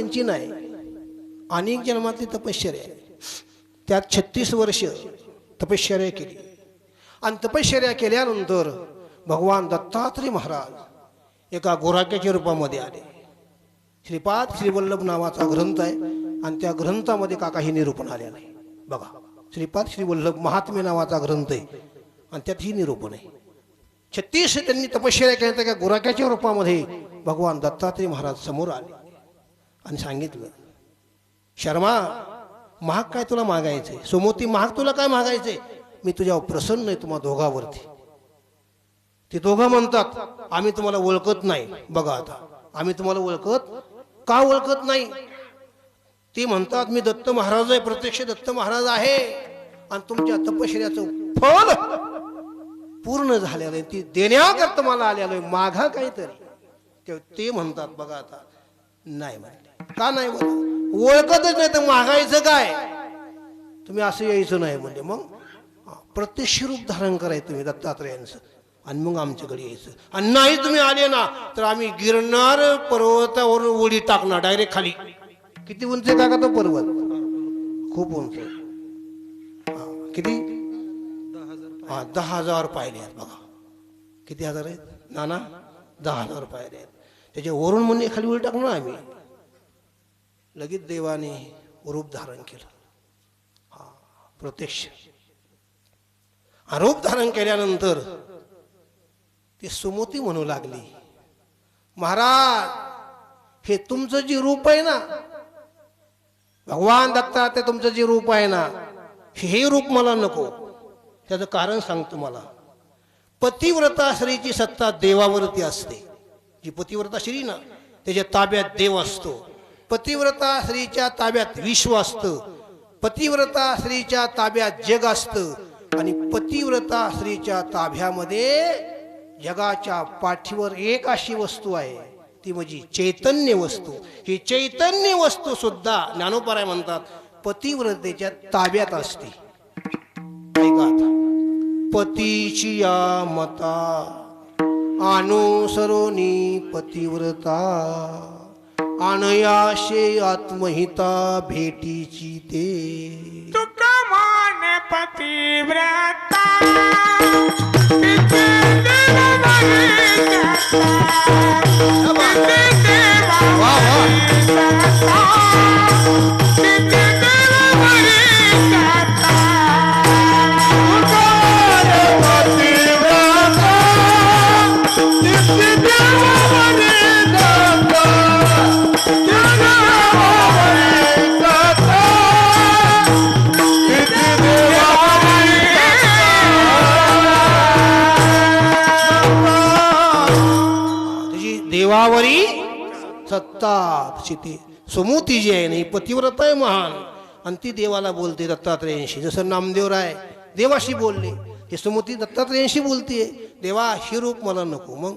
त्यांची नाही, अनेक जन्मातली तपश्चर्या आहे. त्यात 36 वर्ष तपश्चर्या केली आणि तपश्चर्या केल्यानंतर भगवान दत्तात्रय महाराज एका गोराक्याच्या रूपामध्ये आले. श्रीपाद श्रीवल्लभ नावाचा ग्रंथ आहे आणि त्या ग्रंथामध्ये काका हे निरूपण आलेलं आहे. बघा, श्रीपाद श्रीवल्लभ महात्म्य नावाचा ग्रंथ आहे आणि त्यात ही निरूपण आहे. 36 त्यांनी तपश्चर्या केल्या. त्या गोराक्याच्या रूपामध्ये भगवान दत्तात्रय महाराज समोर आले आणि सांगितलं, शर्मा, महाग काय तुला मागायचंय? सोमोती, महाग तुला काय मागायचंय? मी तुझ्यावर प्रसन्न आहे, तुम्हा दोघावरती. ते दोघं म्हणतात, आम्ही तुम्हाला ओळखत नाही. बघा आता, आम्ही तुम्हाला का ओळखत नाही? ते म्हणतात, मी दत्त महाराज आहे, प्रत्यक्ष दत्त महाराज आहे आणि तुमच्या तपश्चर्याचं फल पूर्ण झालेलं आहे, ती देण्याकरता मला आलेलं आहे, मागा काहीतरी. ते म्हणतात, बघा आता, नाही म्हणले. का नाही बोला? ओळखतच नाही तर मागायचं काय? तुम्ही असं यायचं नाही म्हणजे. मग प्रत्यक्ष रूप धारण करायचं तुम्ही दत्तात्रयांचं आणि मग आमच्याकडे यायचं. आणि नाही तुम्ही आले ना तर आम्ही गिरनार पर्वतावरून उडी टाकणार डायरेक्ट खाली. किती उंच आहे का तो पर्वत? खूप उंच आहे. किती? 10,000 पायऱ्या आहेत. बघा किती हजार आहेत नाना? 10,000 पायऱ्या आहेत. त्याच्यावरून म्हणजे खाली उडी टाकणार आम्ही. लगेच देवाने रूप धारण केलं. प्रत्यक्ष रूप धारण केल्यानंतर ती सुमती म्हणू लागली, महाराज, हे तुमचं जे रूप आहे ना, भगवान दत्तात्रय तुमचं जे रूप आहे ना, हे रूप मला नको. त्याचं कारण सांगतो मला. पतिव्रता स्त्रीची सत्ता देवावरती असते. जी पतिव्रता स्त्री ना, त्याच्या ताब्यात देव असतो. पतिव्रता स्त्रीच्या ताब्यात विश्व असतं. पतिव्रता स्त्रीच्या ताब्यात जग असतं. आणि पतिव्रता स्त्रीच्या ताब्यामध्ये जगाच्या पाठीवर एक अशी वस्तू आहे, ती म्हणजे चैतन्य वस्तू. ही चैतन्य वस्तू सुद्धा ज्ञानोपराय म्हणतात पतिव्रतेच्या ताब्यात असते. ऐका आता, पतीची या मता अनुसरोनी पतिव्रता, अनयाशे आत्महिता भेटीची ते. तुका मान पतिव्रता, देवावरी सत्ता. ती सुमती जी आहे ना, ही पतिव्रता आहे महान आणि ती देवाला बोलते दत्तात्रयांशी. जसं नामदेवराय देवाशी बोलले, हे सुमती दत्तात्रयांशी बोलते, देवा ही रूप मला नको, मग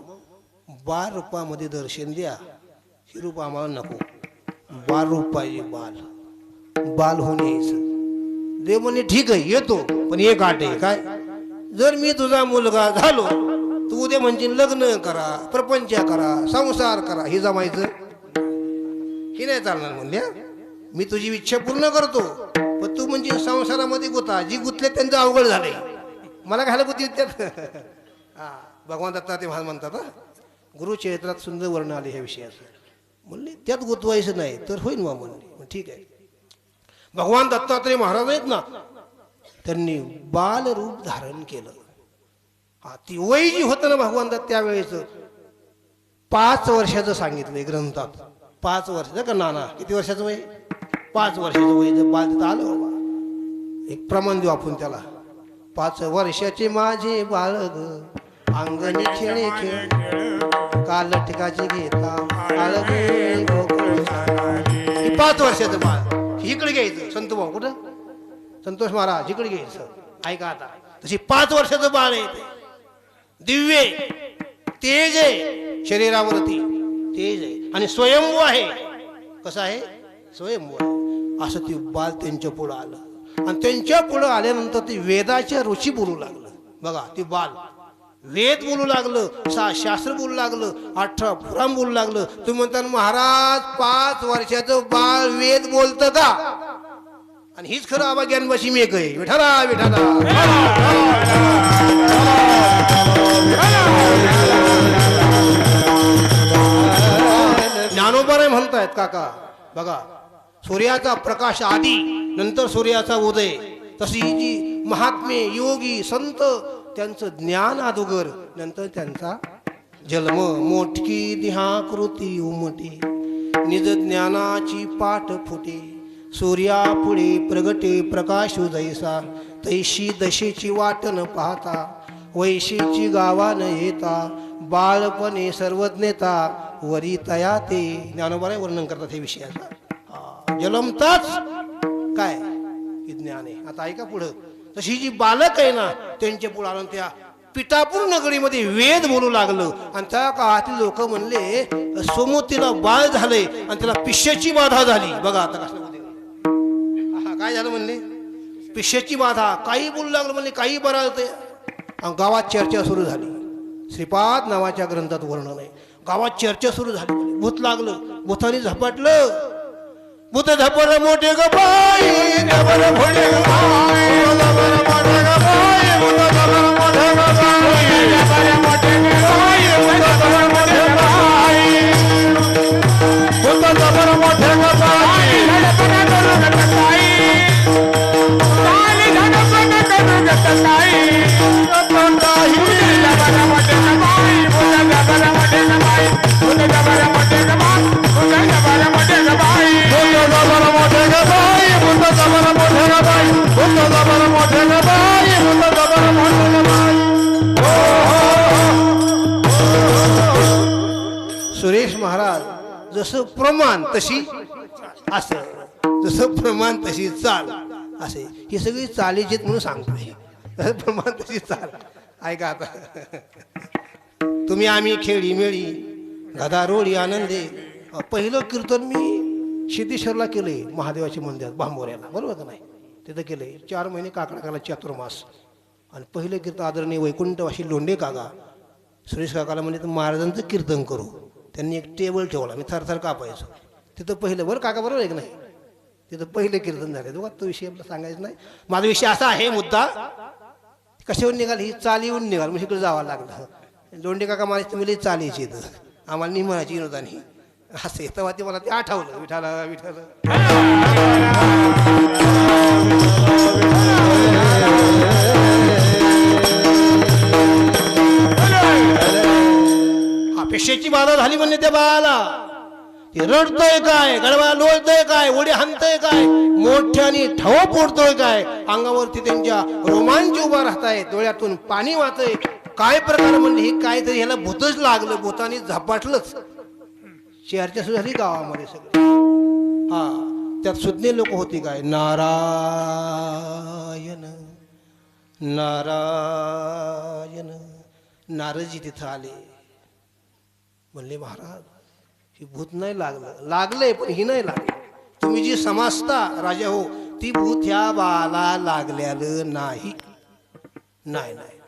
12 रूपामध्ये दर्शन द्या. ही रूप आम्हाला नको, 12 रूप पाहिजे. बाल होऊन यायचं. देव म्हणे ठीक आहे येतो, पण एक अट आहे. काय? जर मी तुझा मुलगा झालो, तू उद्या म्हणजे लग्न करा, प्रपंच करा, संसार करा, हे जमायचं हे नाही चालणार म्हणल्या. मी तुझी इच्छा पूर्ण करतो, पण तू म्हणजे संसारामध्ये गुता. जी गुतले त्यांचं अवघड झालंय, मला घायला गुती त्यात. भगवान दत्तात्रय महाराज म्हणतात, गुरुचरित्रात सुंदर वर्ण आले ह्या विषयाचं. म्हणले त्यात गुतवायचं नाही तर होईल मग. म्हणले ठीक आहे. भगवान दत्तात्रय महाराज आहेत ना, त्यांनी बाल रूप धारण केलं. ती वय जी होतं ना भगवान दत्त त्यावेळेच 5 वर्षाचं सांगितलंय ग्रंथात. 5 वर्षाचं का नाना? किती वर्षाचं वय? 5 वर्षाचं वय. जर बाल तिथं आलं बाबा, एक प्रमाण देऊ आपण त्याला. 5 वर्षाचे माझे बाळग, अंगणी खेळे खेळ, काल ठिकाचे घेता आळगे गोकुळ. 5 वर्षाचं बाळ इकडे घ्यायचं. संत भाऊ कुठं? संतोष महाराज इकडे घ्यायचं. ऐका आता, तशी 5 वर्षाचं बाळ आहे ते. दिव्य तेज आहे, शरीरावरती तेज आहे आणि स्वयंभू आहे. कसं आहे? स्वयंभू आहे. असं ते बाल त्यांच्या पुढं आलं आणि त्यांच्या पुढं आल्यानंतर ते वेदाच्या रुची बोलू लागलं. बघा, ती बाल वेद बोलू लागलं, शास्त्र बोलू लागलं, 18 पुराण बोलू लागलं. तुम्ही म्हणता महाराज 5 वर्षाचं बाळ वेद बोलतं का? आणि हीच खरं आबा ज्ञानवाशी मी एक आहे. विठाला विठाला ज्ञानोबा म्हणतायत काका. बघा, सूर्याचा प्रकाश आधी, नंतर सूर्याचा उदय. तशी जी महात्मे योगी संत त्यांचं ज्ञान अगोदर, नंतर त्यांचा जन्म. मोठकी देहाकृती उमटे, निज ज्ञानाची पाठ फुटे. सूर्या पुढे प्रगटे प्रकाशू जैसा, तैशी दशेची वाट न पाहता. वैशीची गावा न येता, बाळपणे सर्वज्ञता वरी तया ते. ज्ञानोबा वर्णन करतात हे विषयाचा. जन्मताच काय की ज्ञान आहे. आता ऐका पुढं. तशी जी बालक आहे ना, त्यांच्या पुढे आलं त्या पिठापूर नगरीमध्ये वेद बोलू लागलं. आणि त्या काळातील लोक म्हणले सोमतीला बाळ झालंय आणि त्याला पिश्याची बाधा झाली. बघा आता कसं काय झालं म्हणले, पिश्याची बाधा. काही बोलू लागलं म्हणले, काही बरं ते. गावात चर्चा सुरू झाली. श्रीपाद नावाच्या ग्रंथात वर्णन आहे. गावात चर्चा सुरू झाली. भूत लागलं, भूताने झपाटलं. भूत झपट मोठे ग बाई, झपट मोठे ग बाई, झपट मोठे ग बाई, भूत झपट मोठे ग बाई, झपट मोठे ग बाई, भूत झपट मोठे ग बाई, भूत झपट मोठे ग बाई, धडपड करू गत बाई, काली धडपड करू गत बाई, झपट मोठे ग बाई, भूत झपट मोठे ग बाई, भूत झपट मोठे ग बाई, भूत झपट मोठे ग बाई, सुरेश महाराज. जसं प्रमाण तशी असं, जसं प्रमाण तशी चाल असे. ही सगळी चालीची म्हणून सांगतोय. जसं प्रमाण तशी चाल. ऐका आता. तुम्ही आम्ही खेळी मेळी गदारोळी आनंदे. पहिलं कीर्तन मी सिद्धेश्वरला केलंय, महादेवाच्या मंदिरात बांबोऱ्याला, बरोबर का नाही. तिथं केलंय. 4 महिने काकडा चातुर्मास. आणि पहिलं कीर्तन आदरणीय वैकुंठवासी लोंढे काका सुरेश काकाला म्हणजे महाराजांचं कीर्तन करू. त्यांनी एक टेबल ठेवला, मी थरथर कापायचो तिथं. पहिलं बरं काका, बरोबर आहे की नाही. तिथं पहिलं कीर्तन झाले. बघा, तो विषय आपला सांगायचा नाही. माझा विषय असा आहे, मुद्दा कशावर निघाल, ही चाल येऊन निघाल. म्हणजे इकडे जावं लागलं. लोंढे काका मला तुम्ही चालीची इथं, आम्हाला निमाची विनोदानी असे. तेव्हा ते मला ते आठवलं. विठाला विठाला पेशेची बाधा झाली म्हणणे त्या बाळाला. ते रडतोय काय, गडवा लोळतोय काय, उडी हाणतोय काय, मोठ्याने ठव पोडतोय काय, अंगावरती त्यांच्या रोमांच उभा राहताय, डोळ्यातून पाणी वाहतंय. काय प्रकार म्हणले, हे काहीतरी ह्याला भूतच लागलं, भूताने झपाटलंच. चर्चा सुरू झाली गावामध्ये सगळं. हा, त्यात सुज्ञ लोक होते काय, नारायण नारायण. नारदजी तिथं आले. म्हणले महाराज, ही भूत नाही लागलं, लागलंय पण ही नाही लागलं. तुम्ही जी समजता राजा हो, ती भूत ह्या बाला लागल्यालं नाही. नाही नाही,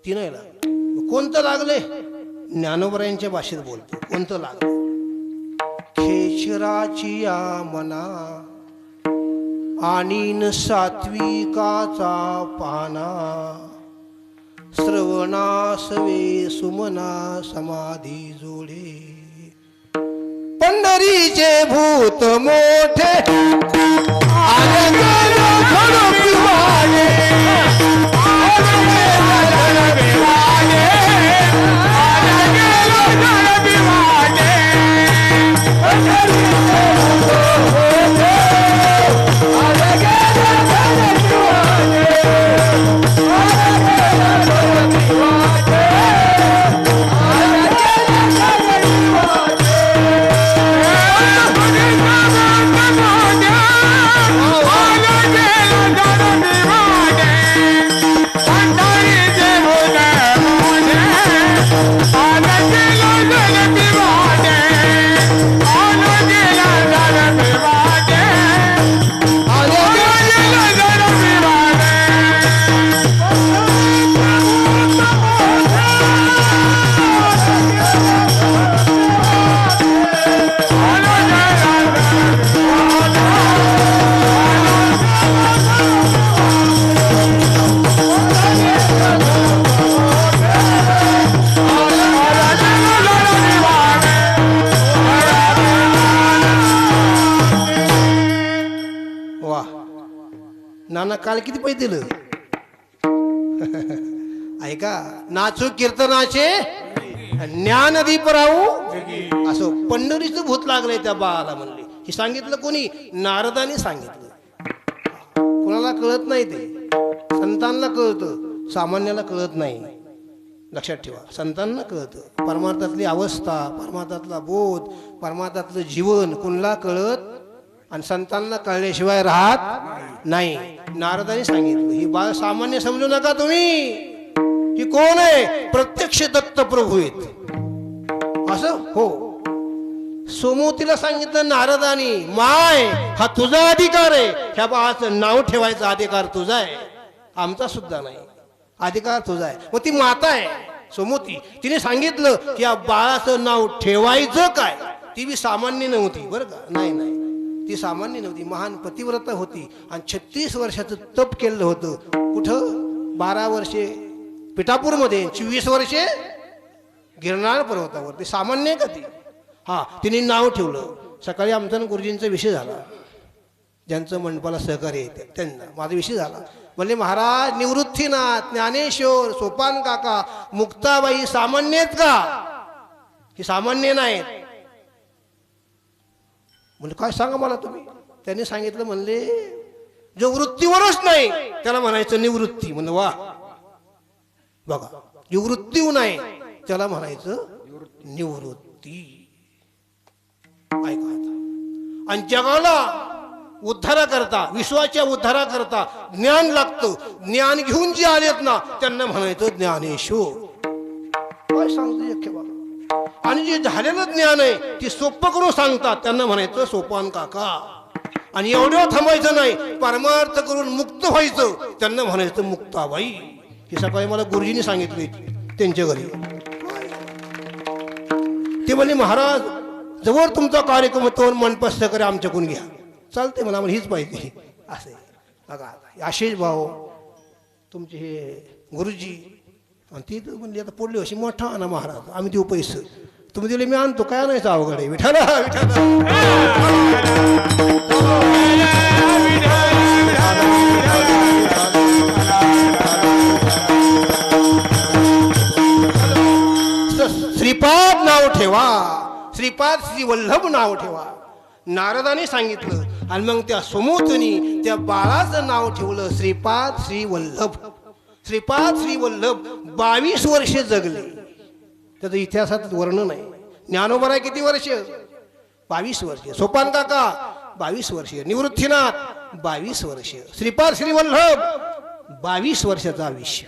ती नाही लागलं. कोणतं लागले? ज्ञानोबरायांच्या भाषेत बोलतो. कोणतं लागलं? खेचराची या मना आणीन सात्विकाचा पाना, श्रवणासवे सुमना समाधी जोडे. पंढरीचे भूत मोठे आले गेलो झडपी वाले, आले गेलो झडपी वाले, आले गेलो झडपी वाले. पंढरीचे भूत मोठे आले गेलो झडपी वाले, आले गेलो झडपी वाले, आले गेलो झडपी वाले. नाना काल किती पैसे दिलं ऐका नाचू कीर्तनाचे ज्ञानदीप राहू असं पंढरीचं भूत लागलंय त्या बाळाला म्हणले. हे सांगितलं कोणी? नारदाने सांगितलं. कोणाला कळत नाही ते, संतांना कळतं, सामान्याला कळत नाही. लक्षात ठेवा, संतांना कळतं परमार्थातली अवस्था, परमार्थातला बोध, परमार्थातलं जीवन कोणाला कळत, आणि संतांना कळल्याशिवाय राहत नाही. नारदाने सांगितलं ही बाळ सामान्य समजू नका तुम्ही, ही कोण आहे? प्रत्यक्ष दत्त प्रभू आहेत. असं हो, सोमवतीला सांगितलं नारदानी, माय हा तुझा अधिकार आहे, ह्या बाळाचं नाव ठेवायचा अधिकार तुझा आहे, आमचा सुद्धा नाही, अधिकार तुझा आहे. मग ती माता आहे सोमवती, तिने सांगितलं की या बाळाचं नाव ठेवायचं काय. ती बी सामान्य नव्हती बरं का, नाही नाही ती सामान्य नव्हती, महान पतिव्रता होती. आणि 36 वर्षाचं तप केलं होतं. कुठं? 12 वर्षे पिठापूरमध्ये, 24 वर्षे गिरनार पर्वतावर. ते सामान्य का ती? हा, तिने नाव ठेवलं. सकाळी आमचा गुरुजींचा विषय झाला, ज्यांचं मंडपाला सहकार्य येते त्यांना माझा विषय झाला. म्हणले महाराज निवृत्तीनाथ, ज्ञानेश्वर, सोपान काका, मुक्ताबाई सामान्य आहेत का? ही सामान्य नाहीत. म्हणजे काय सांगा मला तुम्ही. त्यांनी सांगितलं, म्हणले जो वृत्तीवरच नाही त्याला म्हणायचं निवृत्ती. म्हणलं वा बघा, जो वृत्तीवर नाही त्याला म्हणायचं निवृत्ती. ऐका आता. आणि जगाला उद्धारा करता, विश्वाच्या उद्धारा करता ज्ञान लागतं. ज्ञान घेऊन जे आलेत ना त्यांना म्हणायचं ज्ञानेश्वर. काय सांगतो बाबा. आणि जे झालेलं ज्ञान आहे ते सोपं करून सांगतात त्यांना म्हणायचं सोपान काका. आणि एवढं थांबायचं नाही, परमार्थ करून मुक्त व्हायचं त्यांना म्हणायचं मुक्ताबाई. हे सकाळी मला गुरुजींनी सांगितले त्यांच्या घरी. ते म्हणले महाराज जवळ तुमचा कार्यक्रम तो मनपस्त करे आमच्याकडून घ्या. चालते मला, आम्हाला हीच पाहिजे. असे बघा आशिष भाऊ तुमचे हे गुरुजी. आणि ती म्हणली आता पुढली वर्षी मोठा आणा महाराज, आम्ही देऊ पैसे. तुम्ही दिले मी आणतो, काय आणायचं अवघड आहे. विठाला श्रीपाद नाव ठेवा, श्रीपाद श्री वल्लभ नाव ठेवा. नारदाने सांगितलं. आणि मग त्या सोमवतीने त्या बाळाचं नाव ठेवलं श्रीपाद श्री वल्लभ. श्रीपाद श्री वल्लभ 22 वर्षे जगले. त्याचं इतिहासात वर्णन आहे. ज्ञानोबा किती वर्ष? 22 वर्षे. सोपान काका 22 वर्षे. निवृत्तीनाथ 22 वर्षे. श्रीपाद श्री वल्लभ 22 वर्षाचं आयुष्य.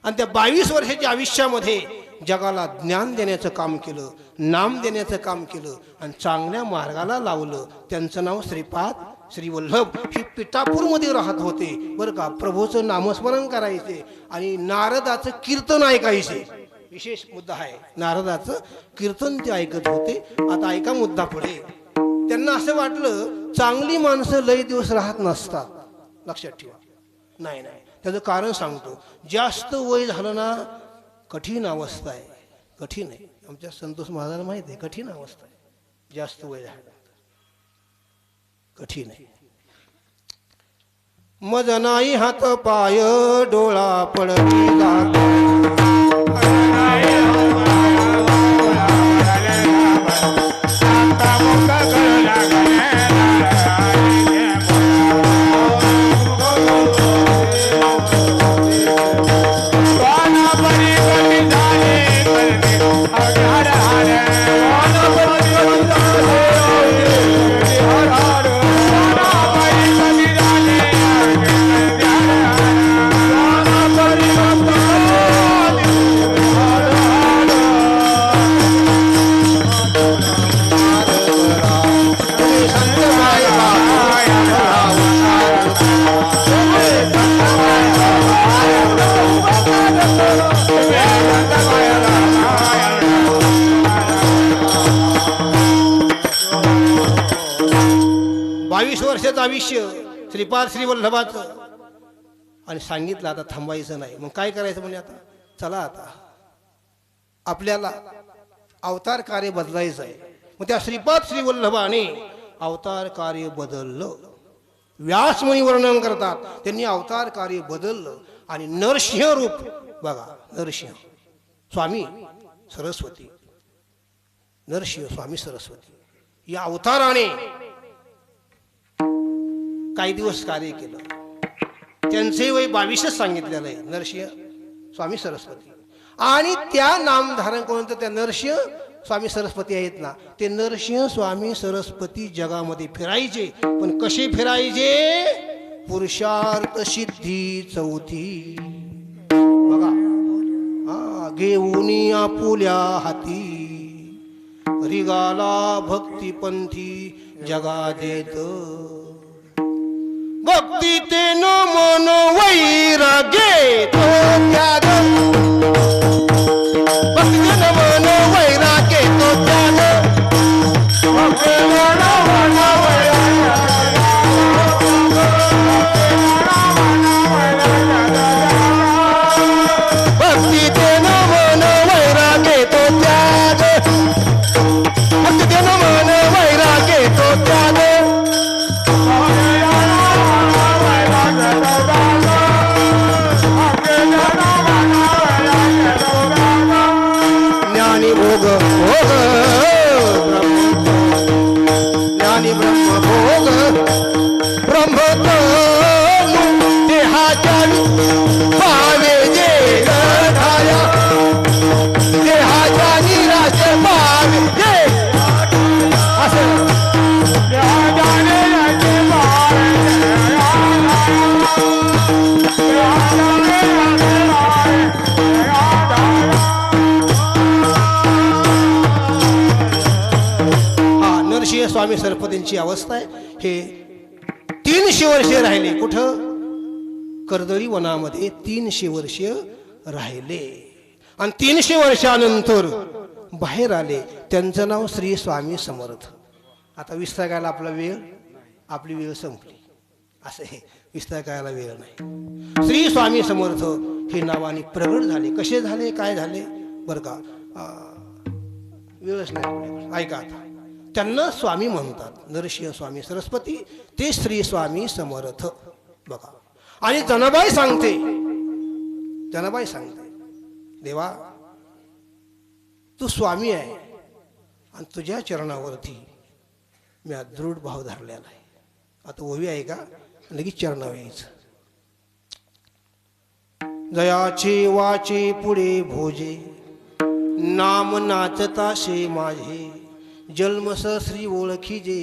आणि त्या 22 वर्षाच्या आयुष्यामध्ये जगाला ज्ञान देण्याचं काम केलं, नाम देण्याचं काम केलं आणि चांगल्या मार्गाला लावलं. त्यांचं नाव श्रीपाद श्री वल्लभ. ही पिठापूरमध्ये राहत होते बरं का. प्रभूचं नामस्मरण करायचे आणि नारदाचं कीर्तन ऐकायचे. विशेष मुद्दा आहे, नारदाचं कीर्तन ते ऐकत होते. आता ऐका मुद्दा पुढे. त्यांना असं वाटलं चांगली माणसं लय दिवस राहत नसतात. लक्षात ठेवा. नाही नाही, त्याचं कारण सांगतो. जास्त वय झालं ना कठीण अवस्था आहे, कठीण आहे. आमच्या संतोष महाराजांना माहिती आहे कठीण अवस्था आहे. जास्त वय झालं कठीण आहे. मज नाही हात पाय डोळा पडली आयुष्य श्रीपाद श्री वल्लभाचं. आणि सांगितलं आता थांबायचं नाही. मग काय करायचं म्हणजे आता चला आता आपल्याला अवतार कार्य बदलायचं आहे. मग त्या श्रीपाद श्री वल्लभाने अवतार कार्य बदललं. व्यासमुनी वर्णन करतात. त्यांनी अवतार कार्य बदललं आणि नरसिंह रूप बघा. नरसिंह स्वामी सरस्वती, नरसिंह स्वामी सरस्वती या अवताराने काही दिवस कार्य केलं. त्यांचे वय 22च सांगितलेलं आहे. नरसिंह स्वामी सरस्वती. आणि त्या नामधारण कोण त्या नरसिंह स्वामी सरस्वती आहेत ना, ते नरसिंह स्वामी सरस्वती जगामध्ये फिरायचे. पण कसे फिरायचे? पुरुषार्थ सिद्धी चौथी बघा. घेऊनी आपुल्या हाती रिगाला भक्तिपंथी जगा देत. भक्ती ते न मन वैरागे तो त्याग. भक्ती न मन वैरागे तो त्याग. भक्ती न मन भक्ती ते न मन वैरागे तो त्याग. भक्ती ते न मन वैरागे तो त्याग. ज्ञानी भोग भोग ज्ञानी ब्रह्म भोग ब्रह्मतनु देहाच्या पावे जे गठाया. देहाच्या निराश पावे जे असं नरसिंह स्वामी सरस्वतींची अवस्था आहे. हे 300 वर्षे राहिले. कुठं? कर्दळी वनामध्ये 300 वर्ष राहिले. आणि 300 वर्षानंतर बाहेर आले. त्यांचं नाव श्री स्वामी समर्थ. आता विस्तार करायला आपली वेळ संपली. असं हे विस्तार करायला वेळ नाही. श्री स्वामी समर्थ हे नावाने प्रगट झाले. कसे झाले, काय झाले बरं का, वेळच नाही आपल्याकडे. ऐका आता. त्यांना स्वामी म्हणतात. नरसिंह स्वामी सरस्वती ते श्री स्वामी समर्थ बघा. आणि जनाबाई सांगते देवा तू स्वामी आहे आणि तुझ्या चरणावरती मी दृढ भाव धरलेला आहे. आता ओवी आहे का, लगेच चरणावर यायचं. जयाचे वाचे पुढे भोजे नाम नाचताशे माझे. जन्मस श्री ओळखीजे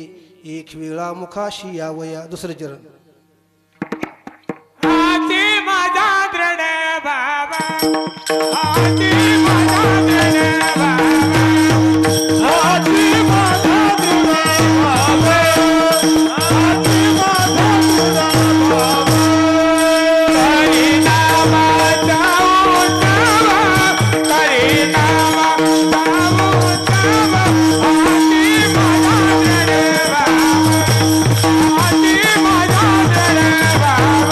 एक वेळा मुखाशी यावया. दुसरं चरण. हाती माझा दृढ बाबा, हाती माझा दृढ बाबा, हाती माझा दृढ बाबा, हाती माझा दृढ बाबा. हरिनामाचा उठावा, हरिनामाचा उठावा. हाती माझा दृढ बाबा, हाती माझा दृढ बाबा.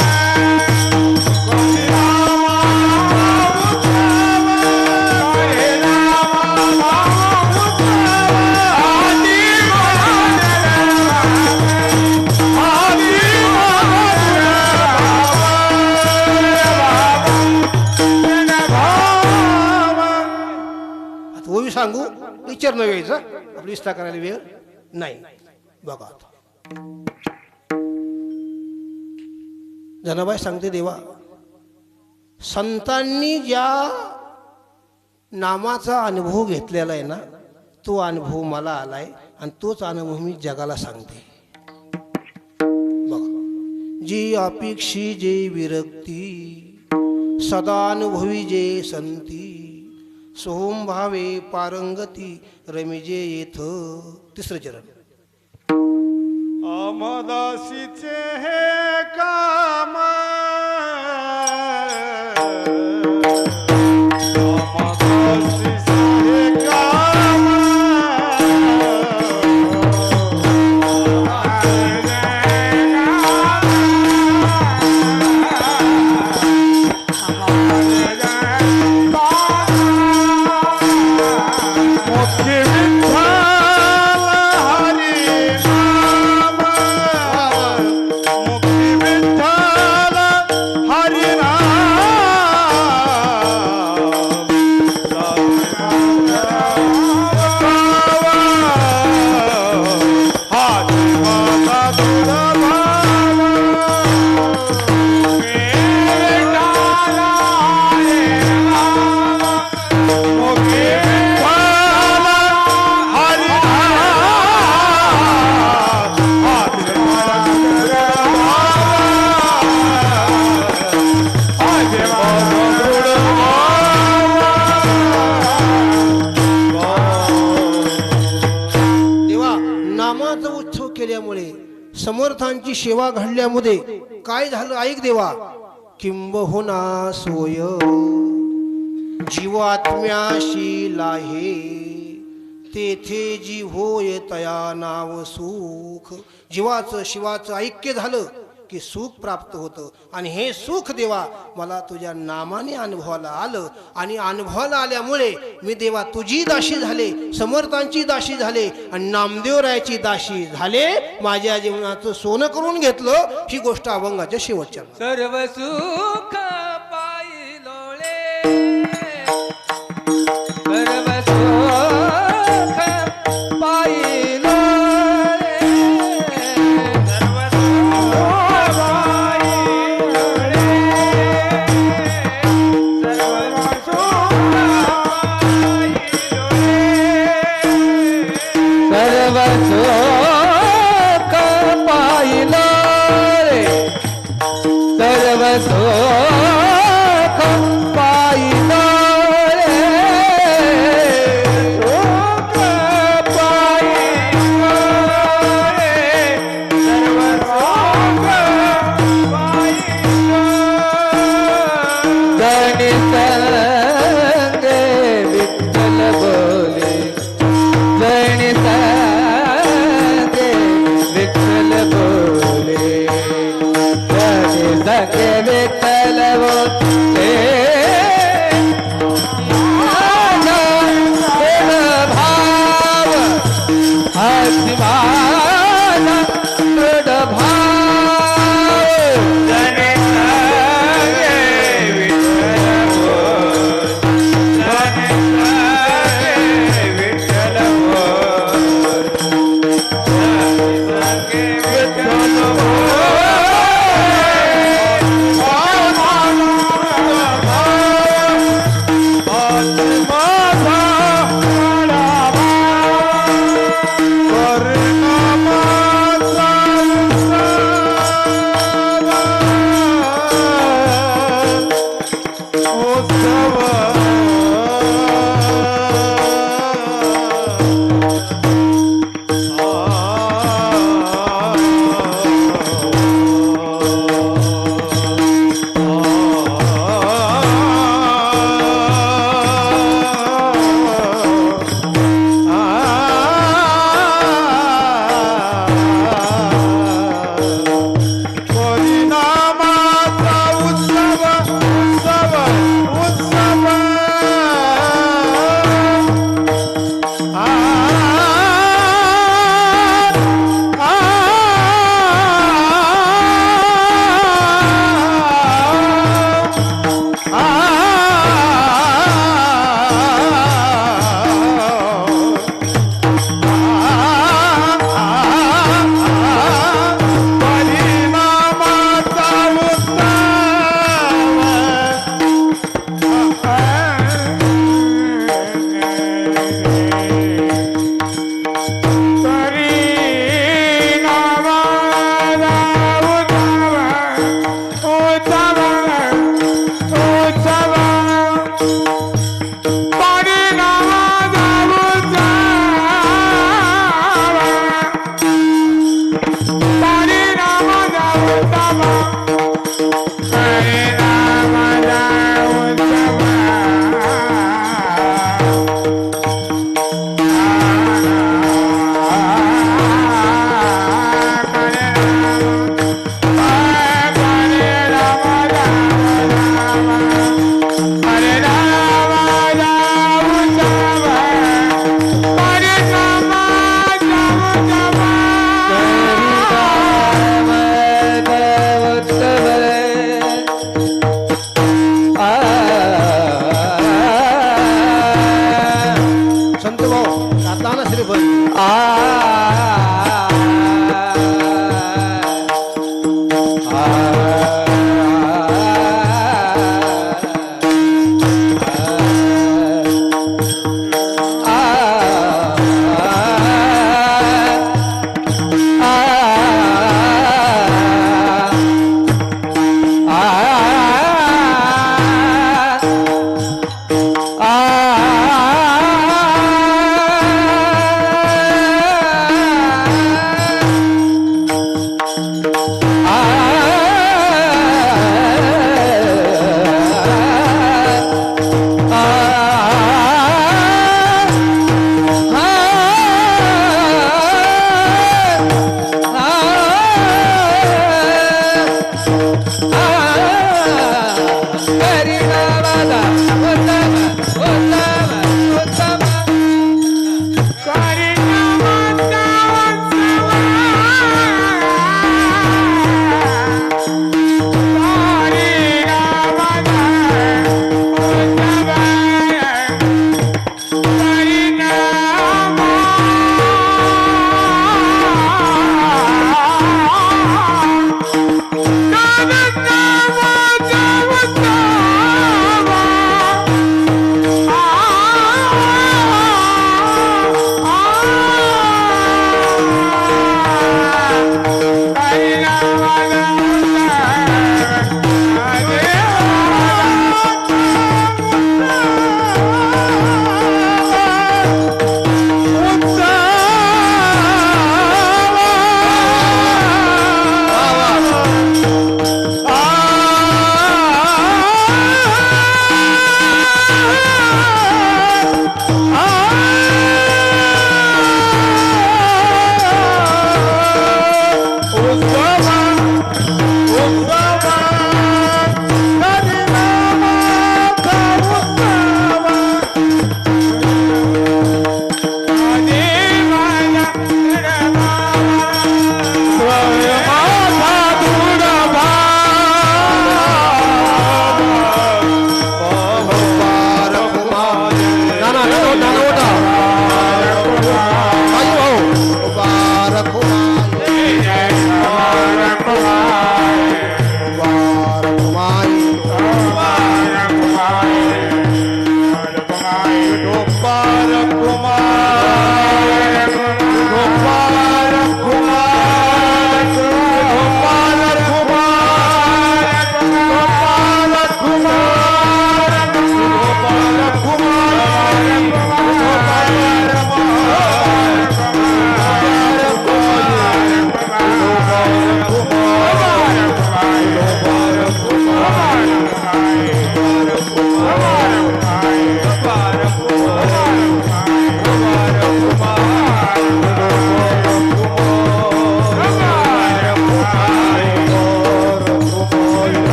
सांगू विचार न यायचा. आपली विस्तार करायला वेळ नाही बघा. जनाबाई सांगते देवा संतांनी ज्या नामाचा अनुभव घेतलेला आहे ना, तो अनुभव मला आलाय आणि तोच अनुभव मी जगाला सांगते. बघा. जी अपेक्षी जे विरक्ती सदानुभवी जे संती. सोम भावे पारंगती रमिजे येथ. तिसरं चरण. अमदासीचे हे काम अमदासीचे हे काम मुख समर्थांची सेवा घडल्यामध्ये काय झालं ऐक देवा. किंबहुना सोय जीवात्म्याशी लाहे, तेथे जी होय तया नाव सुख. जीवाचं शिवाचं ऐक्य झालं की सुख प्राप्त होतं. आणि हे सुख देवा मला तुझ्या नामाने अनुभवाला आलं. आणि अनुभवाला आल्यामुळे मी देवा तुझी दाशी झाले, समर्थांची दाशी झाले आणि नामदेवरायाची दाशी झाले. माझ्या जीवनाचं सोनं करून घेतलं. ही गोष्ट अभंगाच्या शेवटच्या. सर्व सुख पायलोळे, सर्व सुख पायलोळे, सर्व सुख पायलोळे, सर्व सुख पायलोळे, सर्व सुख पायलोळे, सर्व सुख पायलोळे, सर्व सुख पायलोळे. जनी संगे विठ्ठल बोले, जनी संगे विठ्ठल बोले, जनी संगे विठ्ठल बोले. भाव हसिमाना दृढ भाव, जनी संगे विठ्ठल बोले, जनी संगे विठ्ठल बोले, जनी संगे विठ्ठल बोले. परिणामाचा उत्सव उत्सव उत्सव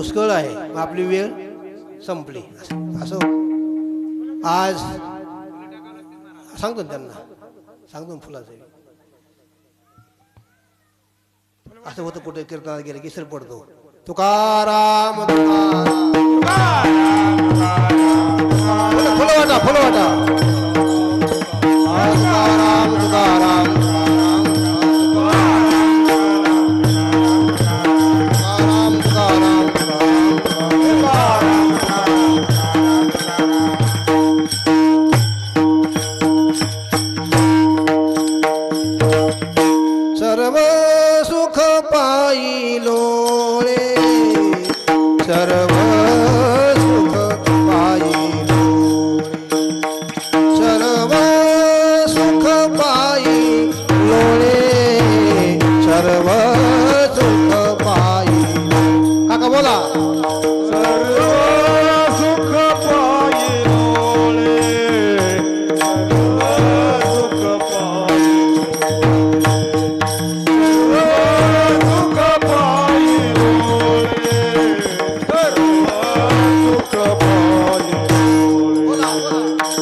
पुष्कळ आहे, मग आपली वेळ संपली. असं आज सांगतो ना त्यांना, सांगतो ना फुलाचं. असं होतं कुठे कीर्तनात गेलं की सर पडतो तुकाराम फुलं वाटा फुलं वाटा. तुकाराम तुकाराम तुकाराम सर्व सुख पायी लोळे सर्व सुख पायी लोळे सर्व सुख पायी लोळे सर्व सुख पायी. काका बोला. सर्व सुख पायी लोळे सर्व सुख पायी सुख पायी लोळे सर्व सुख पायी बोला बोला.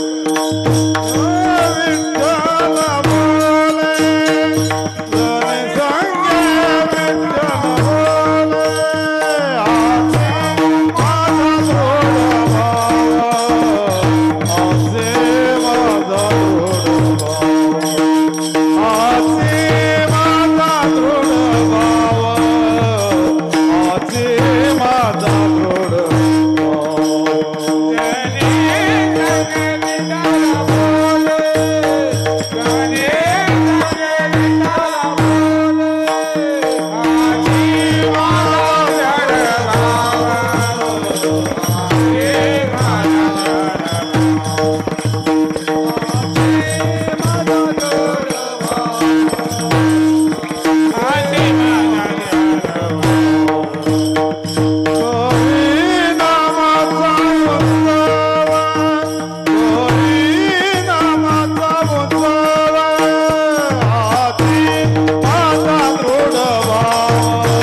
विठ्ठल बोले जन संगे विठ्ठल बोले आसे माझा थोड भाव आसे माझा थोड भाव आसे माझा थोड भाव आसे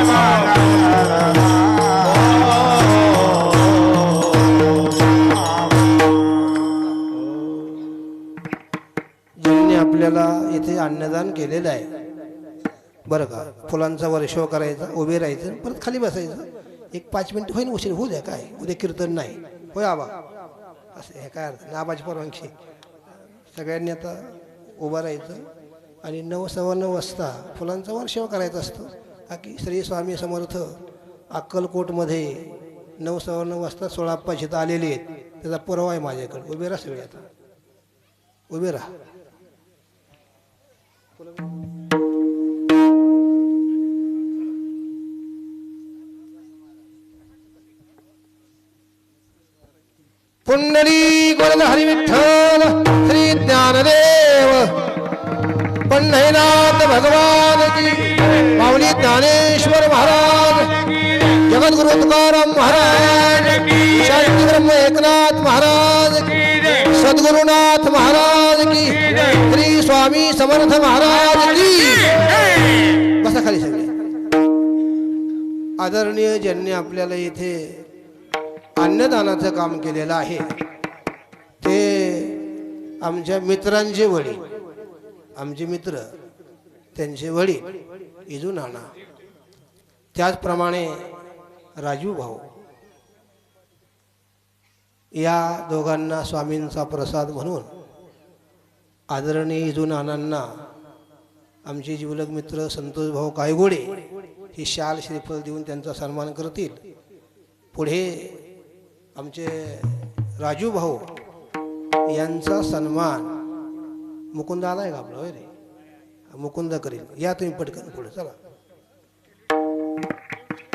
माझा थोड ज्यांनी आपल्याला इथे अन्नदान केलेलं आहे बरं का. फुलांचा वर्षाव करायचा, उभे राहायचं, परत खाली बसायचं. एक 5 मिनिट होईन उशीर होऊ द्या, काय उद्या कीर्तन नाही होय आबा. असं हे काय अर्थ नाही, आबाची परवानगी. सगळ्यांनी आता उभं राहायचं आणि 9:15 वाजता फुलांचा वर्षाव करायचा असतो. बाकी श्री स्वामी समर्थ अक्कलकोटमध्ये 9:15 वाजता 16 आप्पा इथं आलेले आहेत. त्याचा पुरावा आहे माझ्याकडे. उभे राहा सगळे, आता उभे राहा. पुंडलिक वरद हरी विठ्ठल श्री ज्ञानदेव पंढरीनाथ भगवान की. माऊली ज्ञानेश्वर महाराज, जगद्गुरु तुकाराम महाराज, शांती ब्रह्म एकनाथ महाराज की, सद्गुरुनाथ महाराज की, श्री स्वामी समर्थ महाराज की. बसा खाली सगळे. आदरणीय ज्यांनी आपल्याला इथे अन्नदानाचं काम केलेलं आहे ते आमच्या मित्रांचे वडील, आमचे मित्र त्यांचे वडील इजू नाना, त्याचप्रमाणे राजू भाऊ. या दोघांना स्वामींचा प्रसाद म्हणून आदरणीय इजू नानांना आमचे जिवलग मित्र संतोष भाऊ कायगोडे ही शाल श्रीफळ देऊन त्यांचा सन्मान करतील. पुढे आमचे राजू भाऊ यांचा सन्मान मुकुंद आलाय का आपला होय रे. मुकुंद करील. या तुम्ही पटकन पुढे चला.